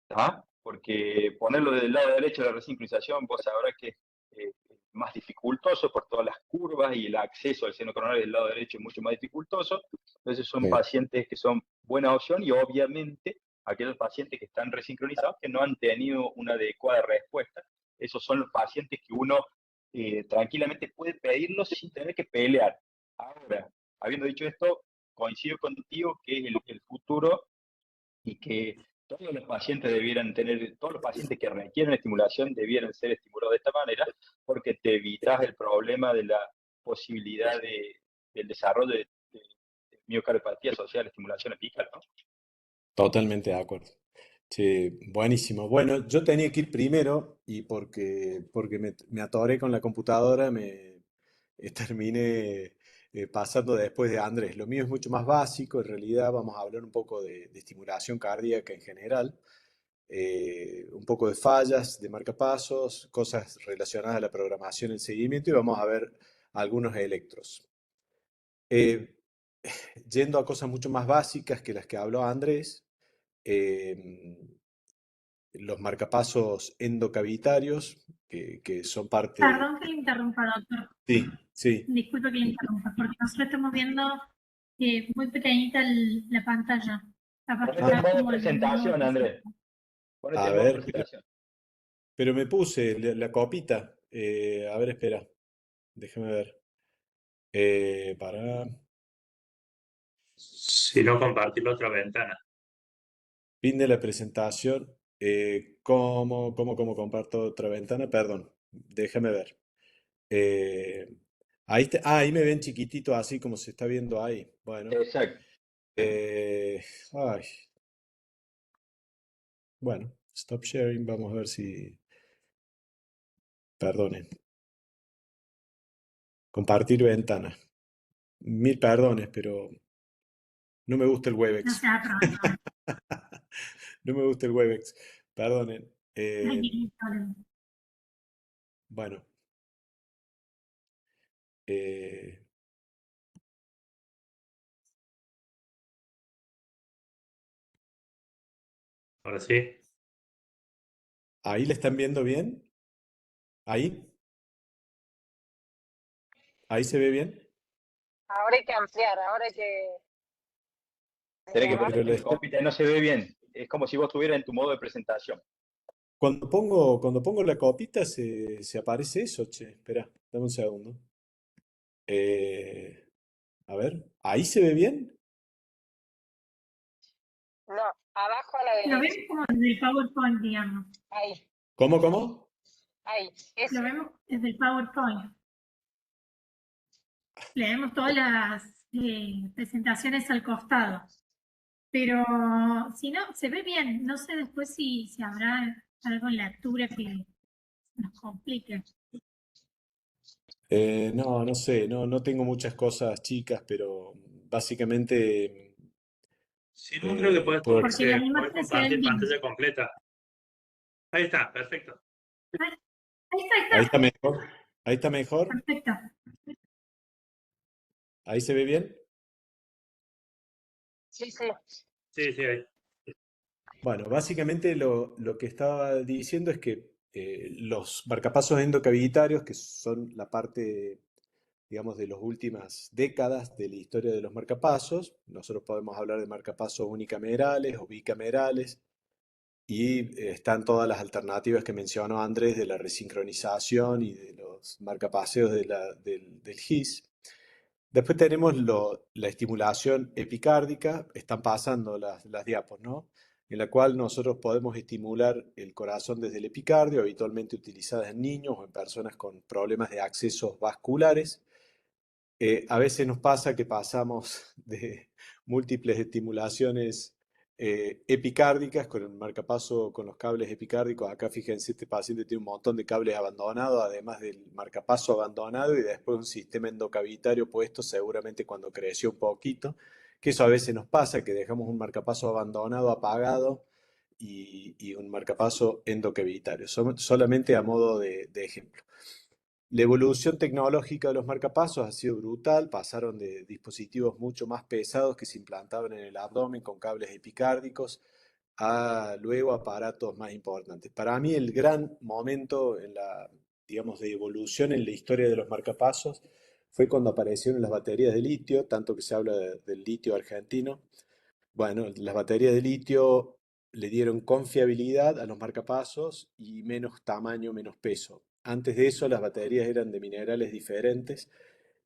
Speaker 3: ¿tá? Porque ponerlo desde el lado derecho de la resincronización, vos sabrás que es más dificultoso por todas las curvas y el acceso al seno coronario del lado derecho es mucho más dificultoso. Entonces son
Speaker 2: Sí.
Speaker 3: pacientes que son buena opción y obviamente aquellos pacientes que están resincronizados que no han tenido una adecuada respuesta. Esos son los pacientes que uno tranquilamente puede pedirlos sin tener que pelear. Ahora, habiendo dicho esto, coincido contigo que es el futuro y que todos los pacientes debieran tener, todos los pacientes que requieren estimulación debieran ser estimulados de esta manera, porque te evitas el problema de la posibilidad del desarrollo de miocardiopatía asociada a la estimulación apical, ¿no?
Speaker 2: Totalmente de acuerdo. Sí, buenísimo. Bueno, yo tenía que ir primero y porque me atoré con la computadora, terminé pasando después de Andrés. Lo mío es mucho más básico, en realidad vamos a hablar un poco de estimulación cardíaca en general, un poco de fallas de marcapasos, cosas relacionadas a la programación, el seguimiento y vamos a ver algunos electros. Eh, Yendo a cosas mucho más básicas que las que habló Andrés, eh, los marcapasos endocavitarios, que son parte...
Speaker 1: Perdón que le interrumpa, doctor.
Speaker 2: Sí, sí.
Speaker 1: Disculpe que le interrumpa, porque nosotros estamos viendo muy pequeñita la pantalla. Capaz que
Speaker 3: Ponete en
Speaker 1: está
Speaker 3: modo
Speaker 1: como el modo
Speaker 3: presentación, Andrés.
Speaker 1: presentación.
Speaker 3: Ponete
Speaker 2: A
Speaker 3: en modo
Speaker 2: ver,
Speaker 3: presentación.
Speaker 2: pero me puse la copita. A ver, espera. Déjame ver. Para...
Speaker 5: Si no, compartir la otra ventana.
Speaker 2: Fin de la presentación. ¿Cómo comparto otra ventana? Perdón, déjame ver. Eh, ahí me ven chiquitito, así como se está viendo ahí. Bueno.
Speaker 3: Exacto.
Speaker 2: eh, ay, bueno, stop sharing. Vamos a ver si... Perdonen. Compartir ventana. Mil perdones, pero no me gusta el
Speaker 1: No
Speaker 2: Webex.
Speaker 1: se ha problema.
Speaker 2: No me gusta el Webex. Perdonen.
Speaker 1: No hay ningún problema.
Speaker 2: Bueno. eh,
Speaker 5: Ahora sí.
Speaker 2: ¿Ahí le están viendo bien? ¿Ahí? ¿Ahí se ve bien?
Speaker 4: Ahora hay que ampliar, ahora hay que...
Speaker 3: Tenés que
Speaker 2: Pero
Speaker 3: ponerte en copita, no se ve bien. Es como si vos estuvieras en tu modo de presentación.
Speaker 2: cuando pongo la copita se aparece eso, che. Espera, dame un segundo. Eh, a ver, ¿ahí se ve bien?
Speaker 4: No, abajo a la
Speaker 1: Lo
Speaker 4: derecha.
Speaker 1: vemos como desde el PowerPoint, digamos.
Speaker 4: Ahí,
Speaker 2: ¿Cómo?
Speaker 4: ahí.
Speaker 1: Lo vemos desde el PowerPoint. Le vemos todas las presentaciones al costado. Pero si no, se ve bien. No sé después si habrá algo en la lectura que nos complique.
Speaker 2: No sé, no tengo muchas cosas chicas, pero básicamente
Speaker 5: Si no, creo que puedes,
Speaker 2: puedo...
Speaker 1: Porque las
Speaker 5: puedes
Speaker 1: imágenes se ven
Speaker 5: compartir
Speaker 1: bien.
Speaker 5: pantalla completa. Ahí está, perfecto.
Speaker 1: Ahí está, ahí
Speaker 2: Ahí
Speaker 1: está.
Speaker 2: está mejor. Ahí está mejor.
Speaker 1: Perfecto.
Speaker 2: Ahí se ve bien.
Speaker 4: Sí, sí.
Speaker 5: Sí, sí, ahí.
Speaker 2: Bueno, básicamente lo que estaba diciendo es que los marcapasos endocavitarios, que son la parte, digamos, de las últimas décadas de la historia de los marcapasos, nosotros podemos hablar de marcapasos unicamerales o bicamerales, y están todas las alternativas que mencionó Andrés de la resincronización y de los marcapaseos del GIS. Después tenemos la estimulación epicárdica, están pasando las diapos, ¿no? En la cual nosotros podemos estimular el corazón desde el epicardio, habitualmente utilizadas en niños o en personas con problemas de accesos vasculares. A veces nos pasa que pasamos de múltiples estimulaciones epicárdicas con el marcapaso con los cables epicárdicos. Acá fíjense, este paciente tiene un montón de cables abandonados, además del marcapaso abandonado y después un sistema endocavitario puesto, seguramente cuando creció un poquito, que eso a veces nos pasa, que dejamos un marcapaso abandonado, apagado, y un marcapaso endocavitario, solamente a modo de ejemplo. La evolución tecnológica de los marcapasos ha sido brutal, pasaron de dispositivos mucho más pesados que se implantaban en el abdomen con cables epicárdicos a luego aparatos más importantes. Para mí el gran momento en la, digamos, de evolución en la historia de los marcapasos fue cuando aparecieron las baterías de litio, tanto que se habla del litio argentino. Bueno, las baterías de litio le dieron confiabilidad a los marcapasos y menos tamaño, menos peso. Antes de eso, las baterías eran de minerales diferentes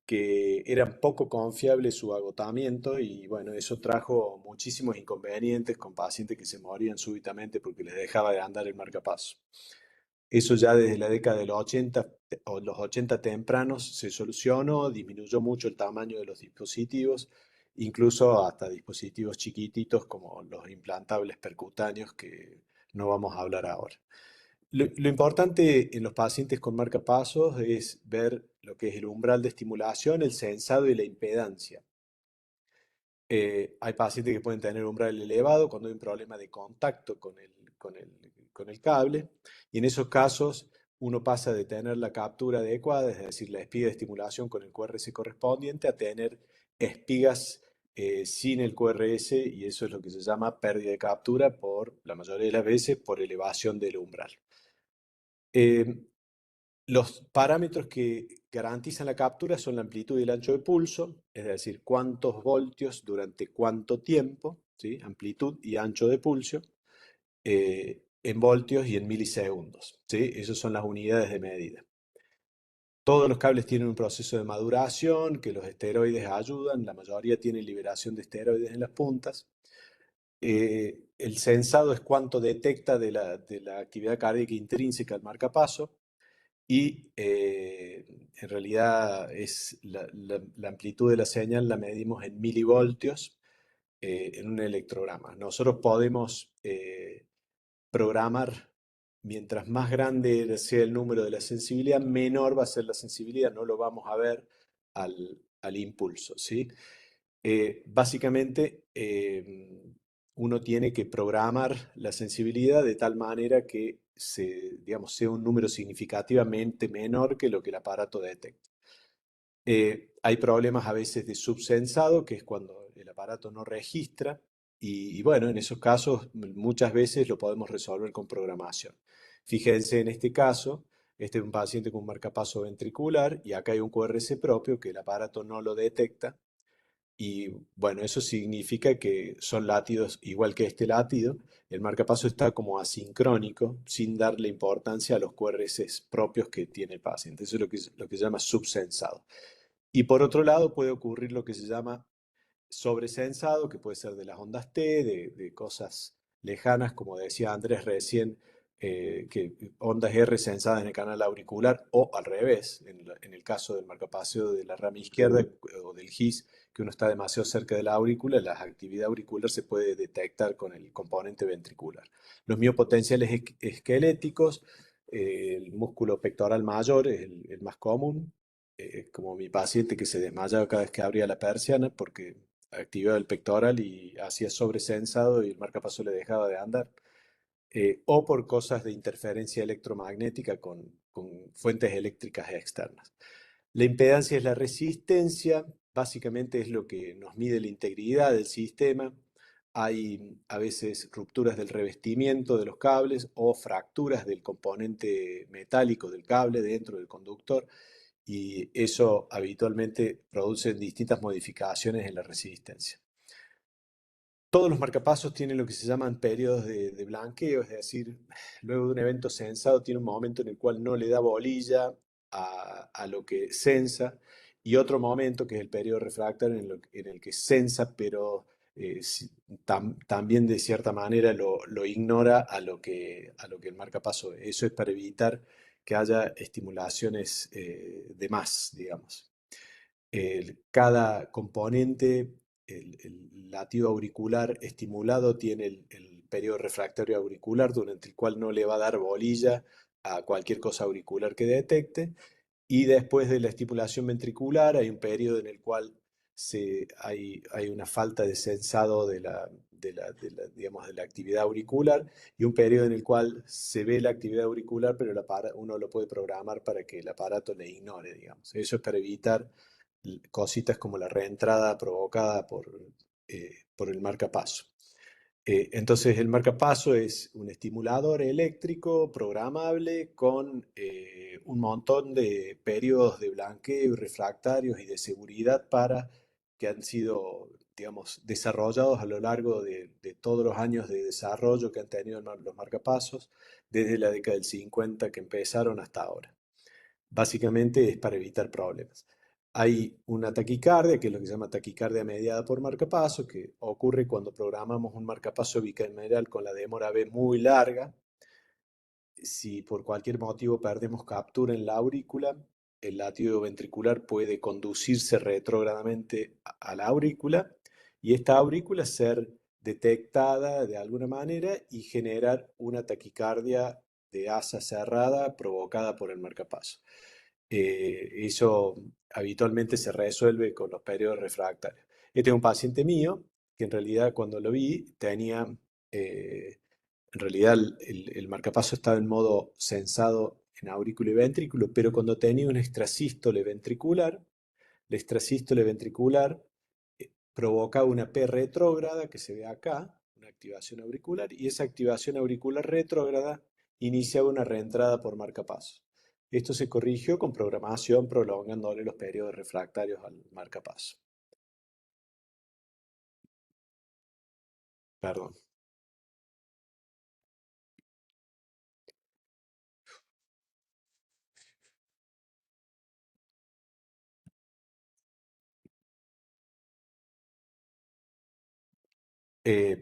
Speaker 2: que eran poco confiables su agotamiento y bueno, eso trajo muchísimos inconvenientes con pacientes que se morían súbitamente porque les dejaba de andar el marcapaso. Eso ya desde la década de los 80 o los 80 tempranos se solucionó, disminuyó mucho el tamaño de los dispositivos, incluso hasta dispositivos chiquititos como los implantables percutáneos que no vamos a hablar ahora. Lo importante en los pacientes con marcapasos es ver lo que es el umbral de estimulación, el sensado y la impedancia. Hay pacientes que pueden tener umbral elevado cuando hay un problema de contacto con el cable, y en esos casos uno pasa de tener la captura adecuada, es decir, la espiga de estimulación con el QRS correspondiente, a tener espigas sin el QRS, y eso es lo que se llama pérdida de captura por la mayoría de las veces por elevación del umbral. Los parámetros que garantizan la captura son la amplitud y el ancho de pulso, es decir, cuántos voltios durante cuánto tiempo, ¿sí? Amplitud y ancho de pulso, en voltios y en milisegundos, ¿sí? Esas son las unidades de medida. Todos los cables tienen un proceso de maduración, que los esteroides ayudan, la mayoría tienen liberación de esteroides en las puntas. El sensado es cuánto detecta de la actividad cardíaca intrínseca al marcapaso. Y en realidad es la amplitud de la señal la medimos en milivoltios en un electrograma. Nosotros podemos programar, mientras más grande sea el número de la sensibilidad, menor va a ser la sensibilidad, no lo vamos a ver al impulso, ¿sí? Básicamente, uno tiene que programar la sensibilidad de tal manera que digamos, sea un número significativamente menor que lo que el aparato detecta. Hay problemas a veces de subsensado, que es cuando el aparato no registra, y bueno, en esos casos muchas veces lo podemos resolver con programación. Fíjense en este caso, este es un paciente con marcapaso ventricular, y acá hay un QRS propio que el aparato no lo detecta, y bueno, eso significa que son latidos igual que este latido. El marcapaso está como asincrónico, sin darle importancia a los QRS propios que tiene el paciente. Eso es lo que se llama subsensado. Y por otro lado puede ocurrir lo que se llama sobresensado, que puede ser de las ondas T, de cosas lejanas, como decía Andrés recién, que ondas R sensadas en el canal auricular, o al revés, en el caso del marcapaso de la rama izquierda o del GIS, que uno está demasiado cerca de la aurícula, la actividad auricular se puede detectar con el componente ventricular. Los miopotenciales esqueléticos, el músculo pectoral mayor es el más común, como mi paciente que se desmayaba cada vez que abría la persiana porque activaba el pectoral y hacía sobresensado y el marcapaso le dejaba de andar. O por cosas de interferencia electromagnética con fuentes eléctricas externas. La impedancia es la resistencia, básicamente es lo que nos mide la integridad del sistema. Hay a veces rupturas del revestimiento de los cables o fracturas del componente metálico del cable dentro del conductor, y eso habitualmente produce distintas modificaciones en la resistencia. Todos los marcapasos tienen lo que se llaman periodos de blanqueo, es decir, luego de un evento sensado tiene un momento en el cual no le da bolilla a lo que sensa, y otro momento que es el periodo refractario en el que sensa, pero también de cierta manera lo ignora a lo que el marcapaso es. Eso es para evitar que haya estimulaciones de más, digamos. Cada componente, el latido auricular estimulado tiene el periodo refractario auricular, durante el cual no le va a dar bolilla a cualquier cosa auricular que detecte, y después de la estimulación ventricular hay un periodo en el cual hay una falta de sensado digamos, de la actividad auricular y un periodo en el cual se ve la actividad auricular, pero uno lo puede programar para que el aparato le ignore, digamos. Eso es para evitar cositas como la reentrada provocada por el marcapaso. Entonces el marcapaso es un estimulador eléctrico programable con un montón de periodos de blanqueo y refractarios y de seguridad que han sido, digamos, desarrollados a lo largo de todos los años de desarrollo que han tenido los marcapasos, desde la década del 50 que empezaron hasta ahora. Básicamente es para evitar problemas. Hay una taquicardia, que es lo que se llama taquicardia mediada por marcapaso, que ocurre cuando programamos un marcapaso bicameral con la demora B muy larga. Si por cualquier motivo perdemos captura en la aurícula, el latido ventricular puede conducirse retrógradamente a la aurícula y esta aurícula ser detectada de alguna manera y generar una taquicardia de asa cerrada provocada por el marcapaso. Eso habitualmente se resuelve con los periodos refractarios. Este es un paciente mío que en realidad cuando lo vi tenía, en realidad el marcapaso estaba en modo sensado en aurículo y ventrículo, pero cuando tenía un extrasístole ventricular, la extrasístole ventricular provoca una P retrógrada que se ve acá, una activación auricular, y esa activación auricular retrógrada iniciaba una reentrada por marcapaso. Esto se corrigió con programación prolongándole los periodos refractarios al marcapaso. Perdón.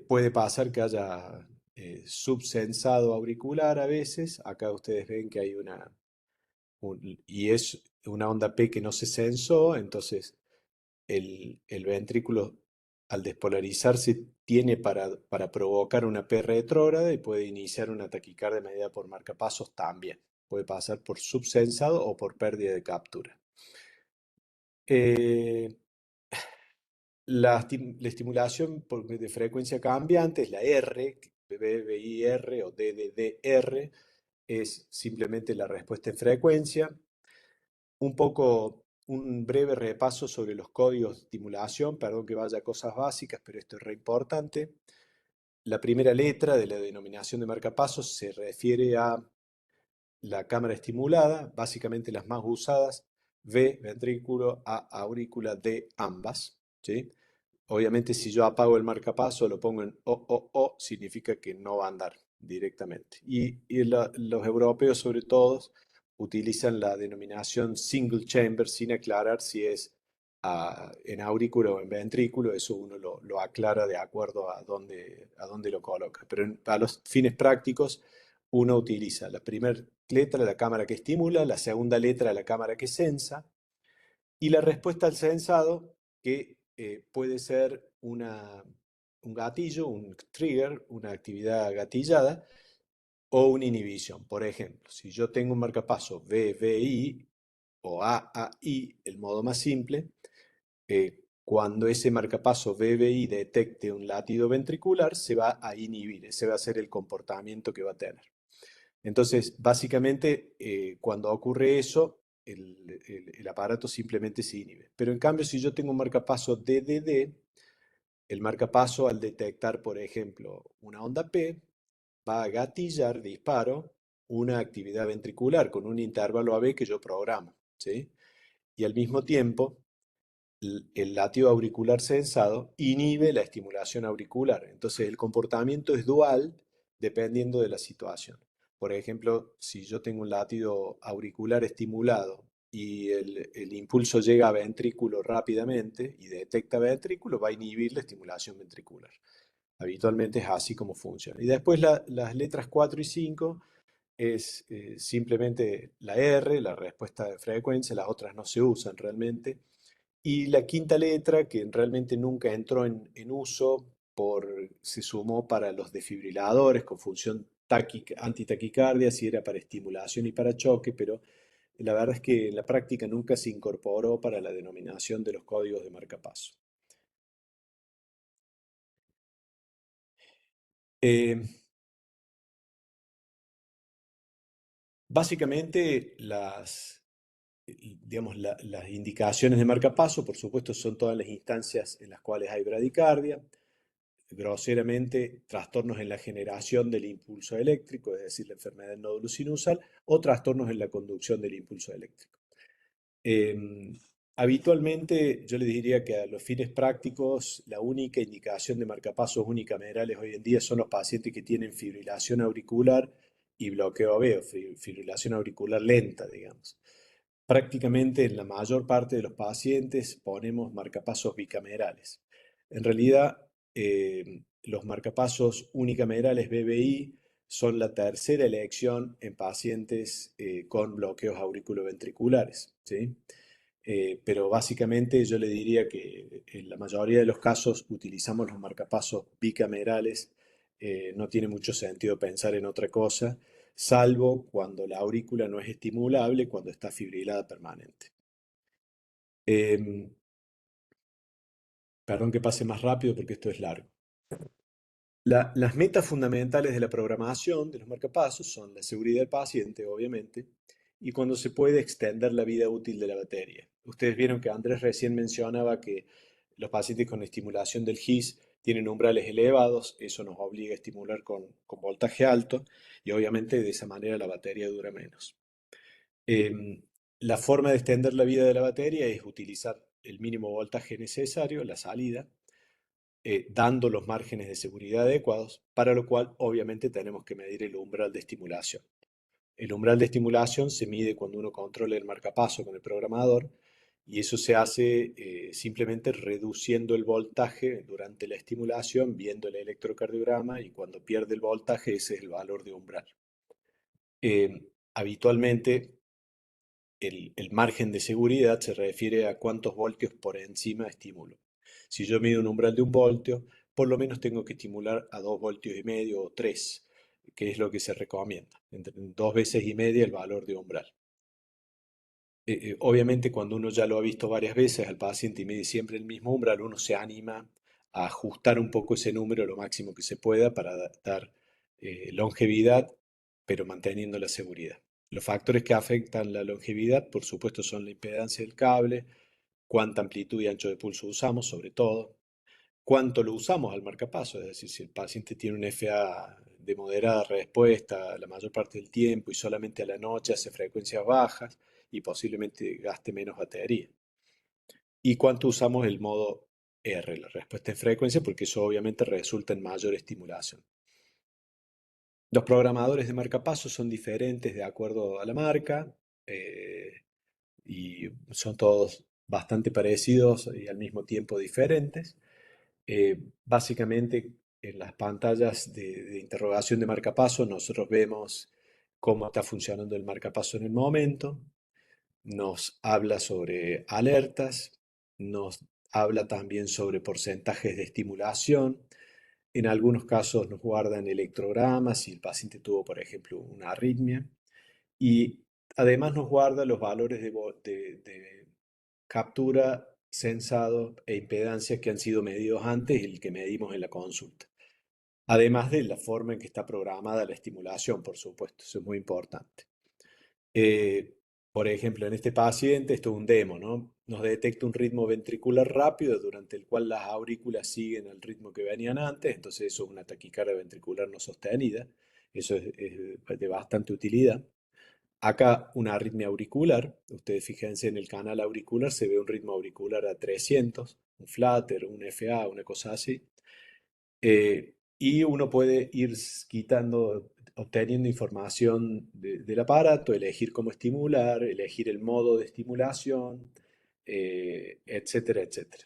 Speaker 2: Puede pasar que haya subsensado auricular a veces. Acá ustedes ven que hay y es una onda P que no se sensó, entonces el ventrículo al despolarizarse tiene para provocar una P retrógrada y puede iniciar una taquicardia medida por marcapasos también. Puede pasar por subsensado o por pérdida de captura. La estimulación de frecuencia cambiante es la R, BBIR o DDDR, es simplemente la respuesta en frecuencia. Un breve repaso sobre los códigos de estimulación, perdón que vaya a cosas básicas, pero esto es re importante. La primera letra de la denominación de marcapasos se refiere a la cámara estimulada, básicamente las más usadas, V, ventrículo, A, aurícula, D, ambas, ¿sí? Obviamente si yo apago el marcapaso, lo pongo en O, significa que no va a andar directamente. Y los europeos sobre todo utilizan la denominación single chamber sin aclarar si es en aurículo o en ventrículo, eso uno lo aclara de acuerdo a dónde lo coloca. Pero para los fines prácticos uno utiliza la primera letra, la cámara que estimula, la segunda letra, la cámara que sensa, y la respuesta al sensado, que puede ser un gatillo, un trigger, una actividad gatillada, o una inhibición. Por ejemplo, si yo tengo un marcapaso VVI o AAI, el modo más simple, cuando ese marcapaso VVI detecte un latido ventricular, se va a inhibir, ese va a ser el comportamiento que va a tener. Entonces, básicamente, cuando ocurre eso, el aparato simplemente se inhibe. Pero en cambio, si yo tengo un marcapaso DDD, el marcapaso al detectar, por ejemplo, una onda P, va a gatillar, disparo, una actividad ventricular con un intervalo AB que yo programo, ¿sí? Y al mismo tiempo, el latido auricular sensado inhibe la estimulación auricular. Entonces, el comportamiento es dual dependiendo de la situación. Por ejemplo, si yo tengo un latido auricular estimulado y el impulso llega a ventrículo rápidamente y detecta ventrículo, va a inhibir la estimulación ventricular. Habitualmente es así como funciona. Y después las letras 4 y 5 es simplemente la R, la respuesta de frecuencia, las otras no se usan realmente. Y la quinta letra, que realmente nunca entró en uso, se sumó para los desfibriladores con función antitaquicardia, si era para estimulación y para choque, pero La verdad es que en la práctica nunca se incorporó para la denominación de los códigos de marcapaso. Básicamente digamos, las indicaciones de marcapaso, por supuesto, son todas las instancias en las cuales hay bradicardia, groseramente trastornos en la generación del impulso eléctrico, es decir, la enfermedad del nódulo sinusal, o trastornos en la conducción del impulso eléctrico. Habitualmente yo les diría que a los fines prácticos la única indicación de marcapasos unicamerales hoy en día son los pacientes que tienen fibrilación auricular y bloqueo AV, fibrilación auricular lenta, digamos. Prácticamente en la mayor parte de los pacientes ponemos marcapasos bicamerales. En realidad, los marcapasos unicamerales BBI son la tercera elección en pacientes con bloqueos auriculoventriculares, ¿sí? Pero básicamente yo le diría que en la mayoría de los casos utilizamos los marcapasos bicamerales. No tiene mucho sentido pensar en otra cosa, salvo cuando la aurícula no es estimulable, cuando está fibrilada permanente. Perdón que pase más rápido porque esto es largo. Las metas fundamentales de la programación de los marcapasos son la seguridad del paciente, obviamente, y cuando se puede extender la vida útil de la batería. Ustedes vieron que Andrés recién mencionaba que los pacientes con estimulación del GIS tienen umbrales elevados, eso nos obliga a estimular con voltaje alto y obviamente de esa manera la batería dura menos. La forma de extender la vida de la batería es utilizar el mínimo voltaje necesario, la salida, dando los márgenes de seguridad adecuados, para lo cual obviamente tenemos que medir el umbral de estimulación. El umbral de estimulación se mide cuando uno controla el marcapaso con el programador y eso se hace simplemente reduciendo el voltaje durante la estimulación, viendo el electrocardiograma y cuando pierde el voltaje ese es el valor de umbral. Habitualmente el margen de seguridad se refiere a cuántos voltios por encima estimulo. Si yo mido un umbral de 1 voltio, por lo menos tengo que estimular a 2 voltios y medio o 3, que es lo que se recomienda, entre 2 veces y media el valor de umbral. Obviamente cuando uno ya lo ha visto varias veces al paciente y mide siempre el mismo umbral, uno se anima a ajustar un poco ese número lo máximo que se pueda para dar longevidad, pero manteniendo la seguridad. Los factores que afectan la longevidad, por supuesto, son la impedancia del cable, cuánta amplitud y ancho de pulso usamos, sobre todo, cuánto lo usamos al marcapaso, es decir, si el paciente tiene un FA de moderada respuesta la mayor parte del tiempo y solamente a la noche hace frecuencias bajas y posiblemente gaste menos batería. Y cuánto usamos el modo R, la respuesta en frecuencia, porque eso obviamente resulta en mayor estimulación. Los programadores de marcapaso son diferentes de acuerdo a la marca y son todos bastante parecidos y al mismo tiempo diferentes. Básicamente en las pantallas de interrogación de marcapaso nosotros vemos cómo está funcionando el marcapaso en el momento, nos habla sobre alertas, nos habla también sobre porcentajes de estimulación. En algunos casos nos guardan electrogramas si el paciente tuvo, por ejemplo, una arritmia. Y además nos guarda los valores de captura, sensado e impedancia que han sido medidos antes y el que medimos en la consulta. Además de la forma en que está programada la estimulación, por supuesto, eso es muy importante. Por ejemplo, en este paciente, esto es un demo, ¿no? Nos detecta un ritmo ventricular rápido durante el cual las aurículas siguen el ritmo que venían antes, entonces eso es una taquicardia ventricular no sostenida, eso es de bastante utilidad. Acá una arritmia auricular, ustedes fíjense en el canal auricular, se ve un ritmo auricular a 300, un flutter, un FA, una cosa así. Y uno puede ir quitando, obteniendo información del aparato, elegir cómo estimular, elegir el modo de estimulación, etcétera, etcétera.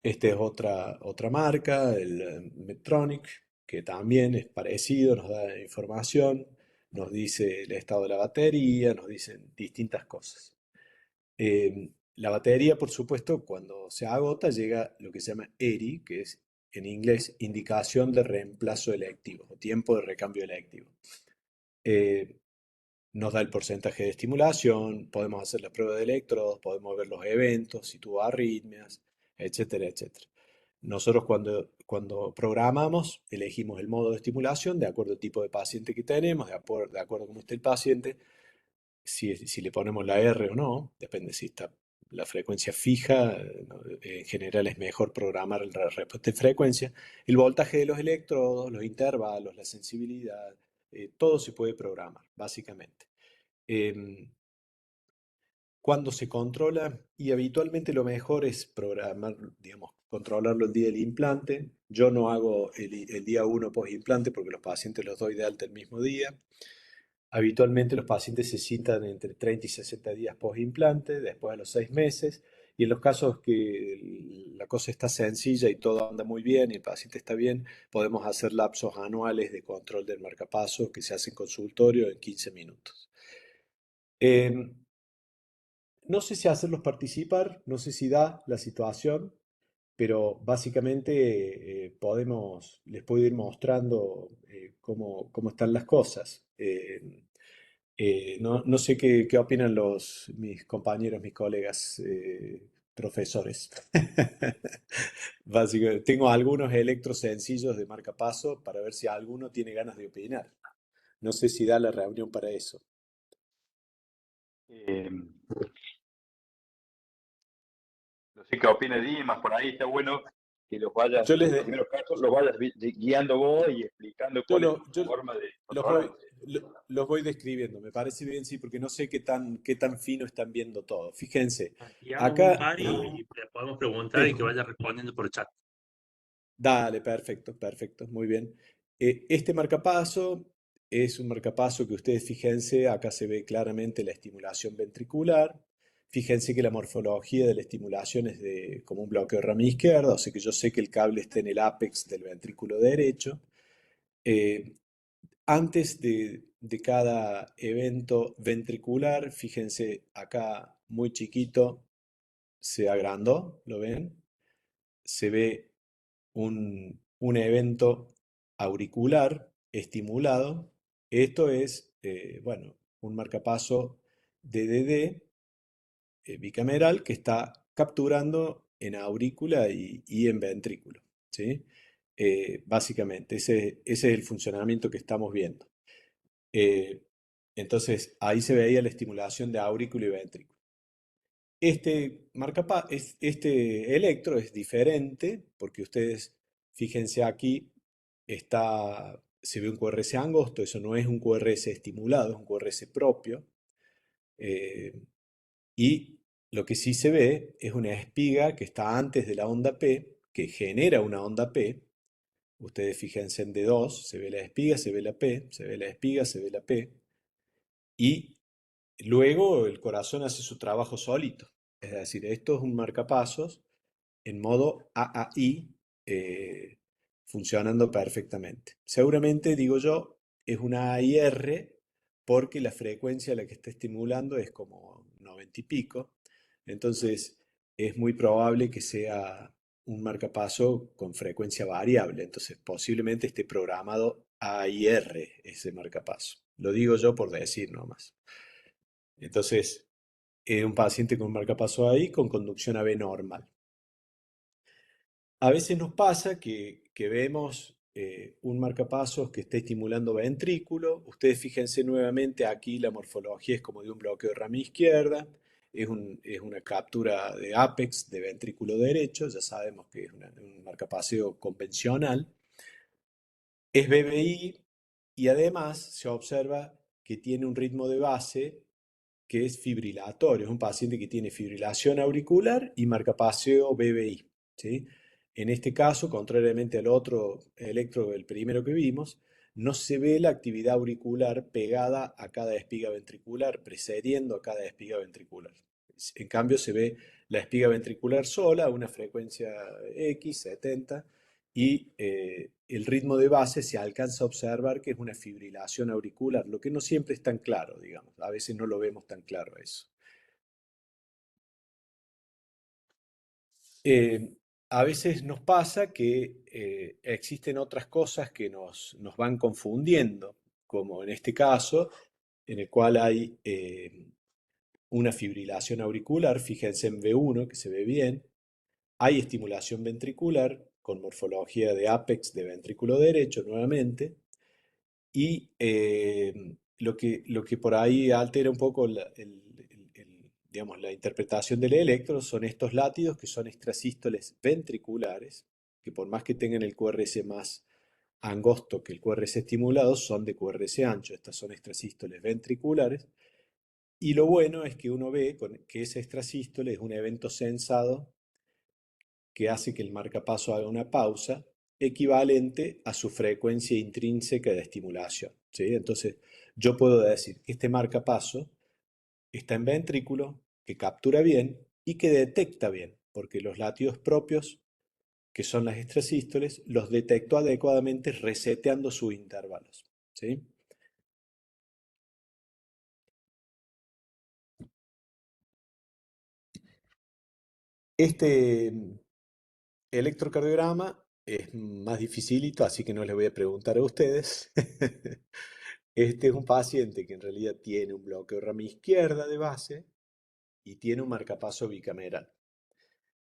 Speaker 2: Esta es otra marca, el Medtronic, que también es parecido, nos da información, nos dice el estado de la batería, nos dicen distintas cosas. La batería, por supuesto, cuando se agota llega lo que se llama ERI, que es en inglés indicación de reemplazo electivo o tiempo de recambio electivo. nos da el porcentaje de estimulación, podemos hacer la prueba de electrodos, podemos ver los eventos, si tuvo arritmias, etcétera, etcétera. Nosotros cuando programamos, elegimos el modo de estimulación de acuerdo al tipo de paciente que tenemos, de acuerdo a cómo esté el paciente, si le ponemos la R o no, depende si está la frecuencia fija, ¿no? En general es mejor programar la respuesta de frecuencia, el voltaje de los electrodos, los intervalos, la sensibilidad, todo se puede programar, básicamente. Cuando se controla, y habitualmente lo mejor es programar, digamos, controlarlo el día del implante. Yo no hago el día 1 post-implante porque los pacientes los doy de alta el mismo día. Habitualmente los pacientes se citan entre 30 y 60 días post-implante, después de los 6 meses, y en los casos que la cosa está sencilla y todo anda muy bien y el paciente está bien, podemos hacer lapsos anuales de control del marcapaso que se hace en consultorio en 15 minutos. No sé si hacerlos participar, no sé si da la situación, pero básicamente les puedo ir mostrando cómo están las cosas. No sé qué opinan mis compañeros, mis colegas, profesores. Básicamente, tengo algunos electros sencillos de marcapaso para ver si alguno tiene ganas de opinar. No sé si da la reunión para eso.
Speaker 3: Eh, no sé qué opina Dimas, por ahí está bueno que los vayas,
Speaker 2: Yo
Speaker 3: en
Speaker 2: les,
Speaker 3: los
Speaker 2: de-
Speaker 3: primeros casos, los vayas guiando vos y explicando
Speaker 2: yo
Speaker 3: cuál es
Speaker 2: lo-
Speaker 3: tu
Speaker 2: yo
Speaker 3: forma de
Speaker 2: los voy,
Speaker 3: controlarlo.
Speaker 2: los voy describiendo. Me parece bien, sí, porque no sé qué tan fino están viendo todo. Fíjense,
Speaker 5: Y hago un
Speaker 2: acá,
Speaker 5: par y le podemos preguntar y
Speaker 2: sí.
Speaker 5: que vaya respondiendo por chat.
Speaker 2: Dale, perfecto, perfecto, muy bien. Este marcapaso es un marcapaso que ustedes fíjense, acá se ve claramente la estimulación ventricular. Fíjense que la morfología de la estimulación es como un bloqueo de rama izquierda, o sea que yo sé que el cable está en el ápex del ventrículo derecho. Eh, Antes de cada evento ventricular, fíjense acá muy chiquito, se agrandó, ¿lo ven? Se ve un evento auricular estimulado. Esto es, bueno, un marcapaso DDD bicameral que está capturando en aurícula y en ventrículo, ¿sí? Básicamente, ese es el funcionamiento que estamos viendo. Eh, entonces, ahí se veía la estimulación de aurícula y ventrículo. Este electro es diferente porque ustedes, fíjense aquí, se ve un QRS angosto, eso no es un QRS estimulado, es un QRS propio. eh, y lo que sí se ve es una espiga que está antes de la onda P, que genera una onda P. Ustedes fíjense en D2, se ve la espiga, se ve la P, se ve la espiga, se ve la P. Y luego el corazón hace su trabajo solito. Es decir, esto es un marcapasos en modo AAI funcionando perfectamente. Seguramente, digo yo, es una AIR porque la frecuencia a la que está estimulando es como 90 y pico. Entonces, es muy probable que sea un marcapaso con frecuencia variable. Entonces, posiblemente esté programado AIR ese marcapaso. Lo digo yo por decir nomás. Entonces, un paciente con marcapaso ahí con conducción AB normal. A veces nos pasa que vemos un marcapasos que está estimulando ventrículo. Ustedes fíjense nuevamente aquí la morfología es como de un bloqueo de rama izquierda. Es una captura de apex de ventrículo derecho. Ya sabemos que es un marcapaseo convencional. Es BBI y además se observa que tiene un ritmo de base que es fibrilatorio. Es un paciente que tiene fibrilación auricular y marcapaseo BBI, ¿sí? En este caso, contrariamente al otro electro, el primero que vimos, no se ve la actividad auricular pegada a cada espiga ventricular, precediendo a cada espiga ventricular. En cambio, se ve la espiga ventricular sola a una frecuencia X, 70, y el ritmo de base se alcanza a observar que es una fibrilación auricular, lo que no siempre es tan claro, digamos. A veces no lo vemos tan claro eso. Eh, a veces nos pasa que existen otras cosas que nos van confundiendo, como en este caso, en el cual hay una fibrilación auricular, fíjense en V1 que se ve bien, hay estimulación ventricular con morfología de ápex de ventrículo derecho nuevamente, y lo que por ahí altera un poco digamos, la interpretación del electro son estos látidos que son extrasístoles ventriculares, que por más que tengan el QRS más angosto que el QRS estimulado, son de QRS ancho. Estas son extrasístoles ventriculares. Y lo bueno es que uno ve que ese extrasístole es un evento sensado que hace que el marcapaso haga una pausa equivalente a su frecuencia intrínseca de estimulación, ¿sí? Entonces, yo puedo decir que este marcapaso está en ventrículo, que captura bien y que detecta bien, porque los latidos propios, que son las extrasístoles, los detectó adecuadamente reseteando sus intervalos, ¿sí? Este electrocardiograma es más dificilito, así que no les voy a preguntar a ustedes. Este es un paciente que en realidad tiene un bloqueo rama izquierda de base y tiene un marcapaso bicameral.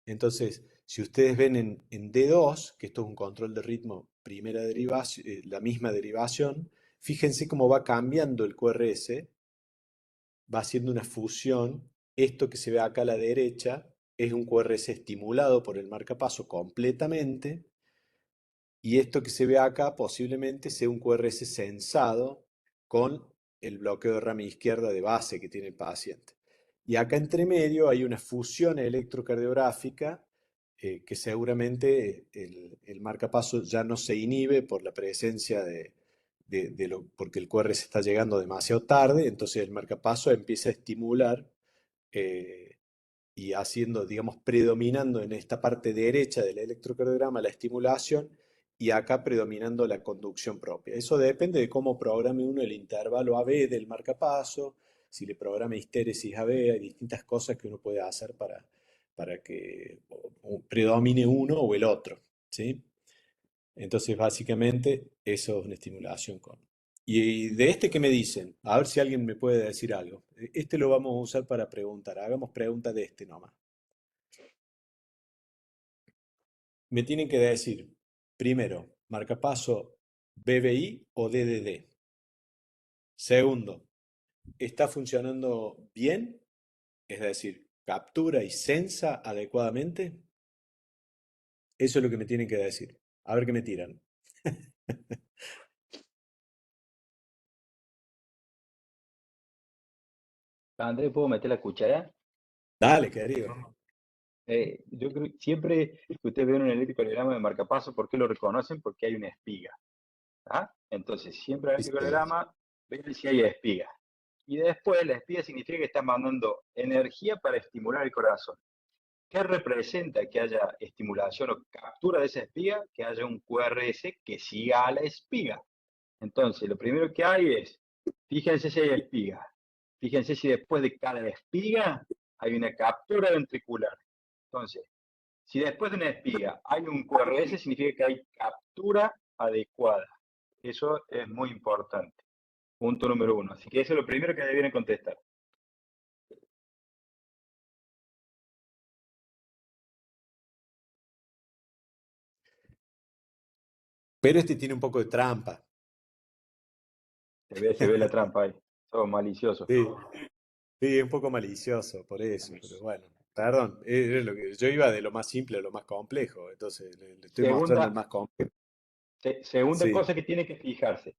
Speaker 2: Entonces, si ustedes ven en D2, que esto es un control de ritmo, primera derivación, la misma derivación, fíjense cómo va cambiando el QRS, va haciendo una fusión. Esto que se ve acá a la derecha es un QRS estimulado por el marcapaso completamente, y esto que se ve acá posiblemente sea un QRS sensado con el bloqueo de rama izquierda de base que tiene el paciente. Y acá entre medio hay una fusión electrocardiográfica que seguramente el marcapaso ya no se inhibe por la presencia porque el QRS está llegando demasiado tarde, entonces el marcapaso empieza a estimular eh, y haciendo, digamos, predominando en esta parte derecha del electrocardiograma la estimulación y acá predominando la conducción propia. Eso depende de cómo programe uno el intervalo AB del marcapaso, si le programa histéresis AB, hay distintas cosas que uno puede hacer para que predomine uno o el otro, ¿sí? Entonces, básicamente, eso es una estimulación con... Y de este, ¿qué me dicen? A ver si alguien me puede decir algo. Este lo vamos a usar para preguntar. Hagamos preguntas de este nomás. Me tienen que decir, primero, marcapaso BBI o DDD. Segundo, ¿está funcionando bien? Es decir, ¿captura y sensa adecuadamente? Eso es lo que me tienen que decir. A ver qué me tiran.
Speaker 3: Andrés, ¿puedo meter la cuchara?
Speaker 2: Dale, querido.
Speaker 3: Yo creo que siempre que ustedes ven un electrocardiograma de marcapaso, ¿por qué lo reconocen? Porque hay una espiga. ¿Ah? Entonces, siempre en el
Speaker 2: ¿Viste?
Speaker 3: electrocardiograma ven si hay espiga. Y después la espiga significa que está mandando energía para estimular el corazón. ¿Qué representa que haya estimulación o captura de esa espiga? Que haya un QRS que siga a la espiga. Entonces, lo primero que hay es, fíjense si hay espiga. Fíjense si después de cada espiga hay una captura ventricular. Entonces, si después de una espiga hay un QRS, significa que hay captura adecuada. Eso es muy importante. Punto número 1. Así que eso es lo primero que deben contestar.
Speaker 2: Pero este tiene un poco de trampa.
Speaker 3: Se ve la trampa ahí. Son maliciosos.
Speaker 2: Sí, sí, es un poco malicioso por eso, pero bueno, perdón, yo iba de lo más simple a lo más complejo, entonces le estoy mostrando el
Speaker 3: Segunda,
Speaker 2: más complejo.
Speaker 3: segunda
Speaker 2: Sí,
Speaker 3: cosa que tiene que fijarse.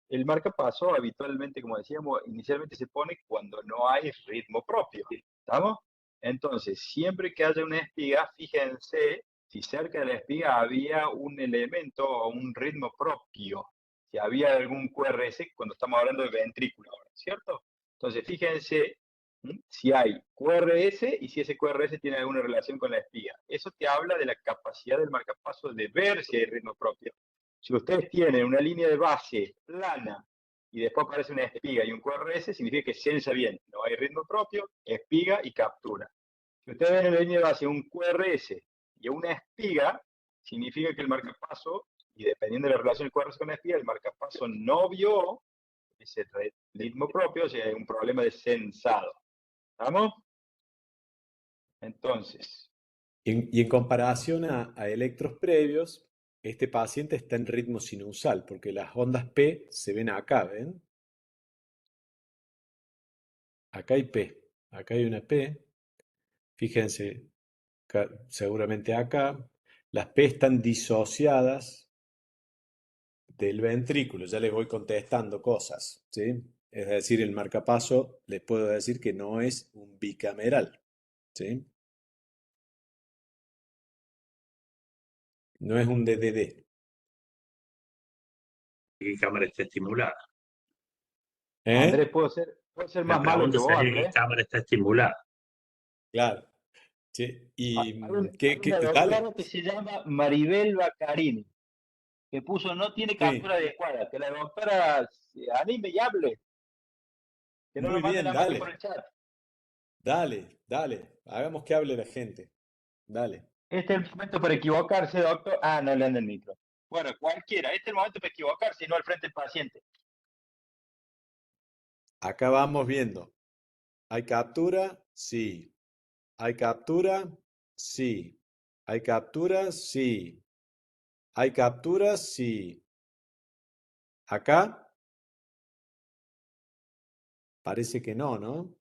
Speaker 3: El marcapaso habitualmente, como decíamos, inicialmente se pone cuando no hay ritmo propio. ¿Estamos? Entonces, siempre que haya una espiga, fíjense si cerca de la espiga había un elemento o un ritmo propio. Si había algún QRS, cuando estamos hablando de ventrículo ahora, ¿cierto? Entonces, fíjense si hay QRS y si ese QRS tiene alguna relación con la espiga. Eso te habla de la capacidad del marcapaso de ver si hay ritmo propio. Si ustedes tienen una línea de base plana y después aparece una espiga y un QRS, significa que sensa bien. No hay ritmo propio, espiga y captura. Si ustedes ven en la línea de base un QRS y una espiga, significa que el marcapaso, y dependiendo de la relación del QRS con la espiga, el marcapaso no vio ese ritmo propio, o sea, hay un problema de sensado. ¿Estamos? Entonces,
Speaker 2: Y en comparación a electros previos, este paciente está en ritmo sinusal, porque las ondas P se ven acá, ¿ven? Acá hay P, acá hay una P. Fíjense, seguramente acá, las P están disociadas del ventrículo. Ya les voy contestando cosas, ¿sí? Es decir, el marcapaso, les puedo decir que no es un bicameral, ¿sí? No es un DDD.
Speaker 5: ¿Qué cámara está estimulada?
Speaker 3: Andrés,
Speaker 2: ¿Eh?
Speaker 3: puedo ser
Speaker 5: La
Speaker 3: más malo que
Speaker 5: pregunta
Speaker 3: vos,
Speaker 5: sería: ¿qué
Speaker 3: Andrés?
Speaker 5: cámara está estimulada?
Speaker 2: Claro. Sí. Y
Speaker 3: Hay una
Speaker 2: dale.
Speaker 3: doctora que se llama Maribel Baccarini, que puso no tiene captura
Speaker 2: Sí.
Speaker 3: adecuada. Que la doctora se anime y hable, que no
Speaker 2: Muy
Speaker 3: lo mande
Speaker 2: bien,
Speaker 3: nada más que por
Speaker 2: dale.
Speaker 3: el chat.
Speaker 2: Dale, dale. Hagamos que hable la gente. Dale.
Speaker 3: Este es el momento para equivocarse, doctor. Ah, no le anda el micro. Bueno, cualquiera. Este es el momento para equivocarse y no al frente del paciente.
Speaker 2: Acá vamos viendo. ¿Hay captura? Sí. ¿Hay captura? Sí. ¿Hay capturas? Sí. ¿Hay capturas? Sí. Acá parece que no, ¿no?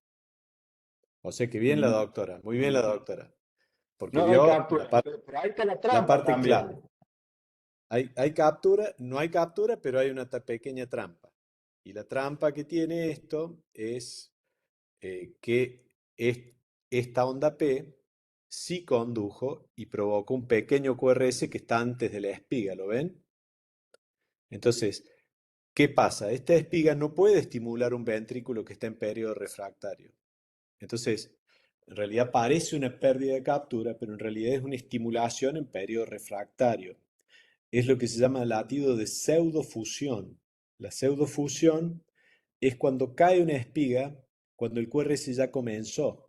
Speaker 2: O sea que bien la
Speaker 3: Mm,
Speaker 2: doctora, muy bien la doctora, porque
Speaker 3: No hay
Speaker 2: vio
Speaker 3: captura. Pero ahí está la
Speaker 2: la
Speaker 3: trampa
Speaker 2: parte
Speaker 3: también.
Speaker 2: clave. Hay captura, no hay captura, pero hay una pequeña trampa. Y la trampa que tiene esto es que esta onda P sí condujo y provocó un pequeño QRS que está antes de la espiga, ¿lo ven? Entonces, ¿qué pasa? Esta espiga no puede estimular un ventrículo que está en periodo refractario. Entonces, en realidad parece una pérdida de captura, pero en realidad es una estimulación en periodo refractario. Es lo que se llama latido de pseudofusión. La pseudofusión es cuando cae una espiga, cuando el QRS ya comenzó.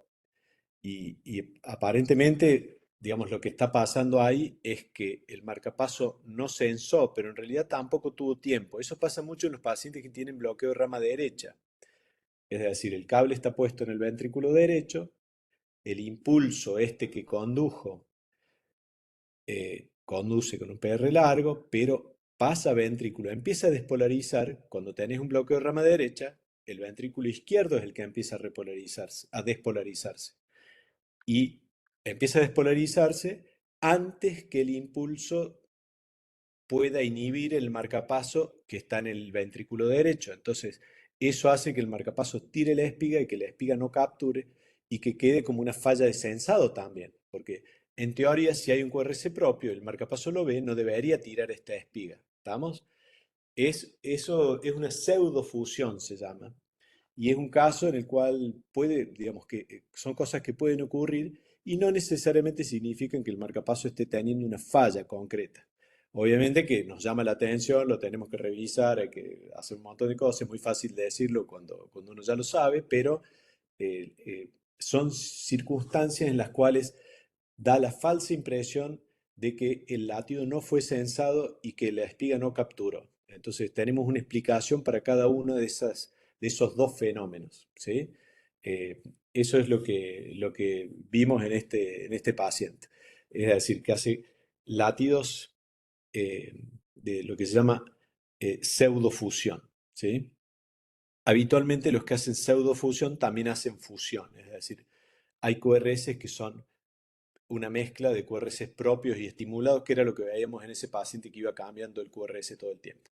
Speaker 2: Y aparentemente, digamos, lo que está pasando ahí es que el marcapaso no censó, pero en realidad tampoco tuvo tiempo. Eso pasa mucho en los pacientes que tienen bloqueo de rama derecha. Es decir, el cable está puesto en el ventrículo derecho, el impulso este que conduce con un PR largo, pero pasa ventrículo, empieza a despolarizar. Cuando tenés un bloqueo de rama derecha, el ventrículo izquierdo es el que empieza a repolarizarse, a despolarizarse. Y empieza a despolarizarse antes que el impulso pueda inhibir el marcapaso que está en el ventrículo derecho. Entonces, eso hace que el marcapaso tire la espiga y que la espiga no capture y que quede como una falla de sensado también. Porque en teoría, si hay un QRS propio, el marcapaso lo ve, no debería tirar esta espiga. ¿Estamos? Eso es una pseudofusión, se llama. Y es un caso en el cual puede, digamos que son cosas que pueden ocurrir y no necesariamente significan que el marcapaso esté teniendo una falla concreta. Obviamente que nos llama la atención, lo tenemos que revisar, hay que hacer un montón de cosas, es muy fácil de decirlo cuando uno ya lo sabe, pero son circunstancias en las cuales da la falsa impresión de que el latido no fue censado y que la espiga no capturó. Entonces tenemos una explicación para cada uno de esos dos fenómenos, ¿sí? Eso es lo que vimos en este paciente. Es decir, que hace latidos de lo que se llama pseudofusión, ¿sí? Habitualmente los que hacen pseudofusión también hacen fusión, es decir, hay QRS que son una mezcla de QRS propios y estimulados, que era lo que veíamos en ese paciente que iba cambiando el QRS todo el tiempo.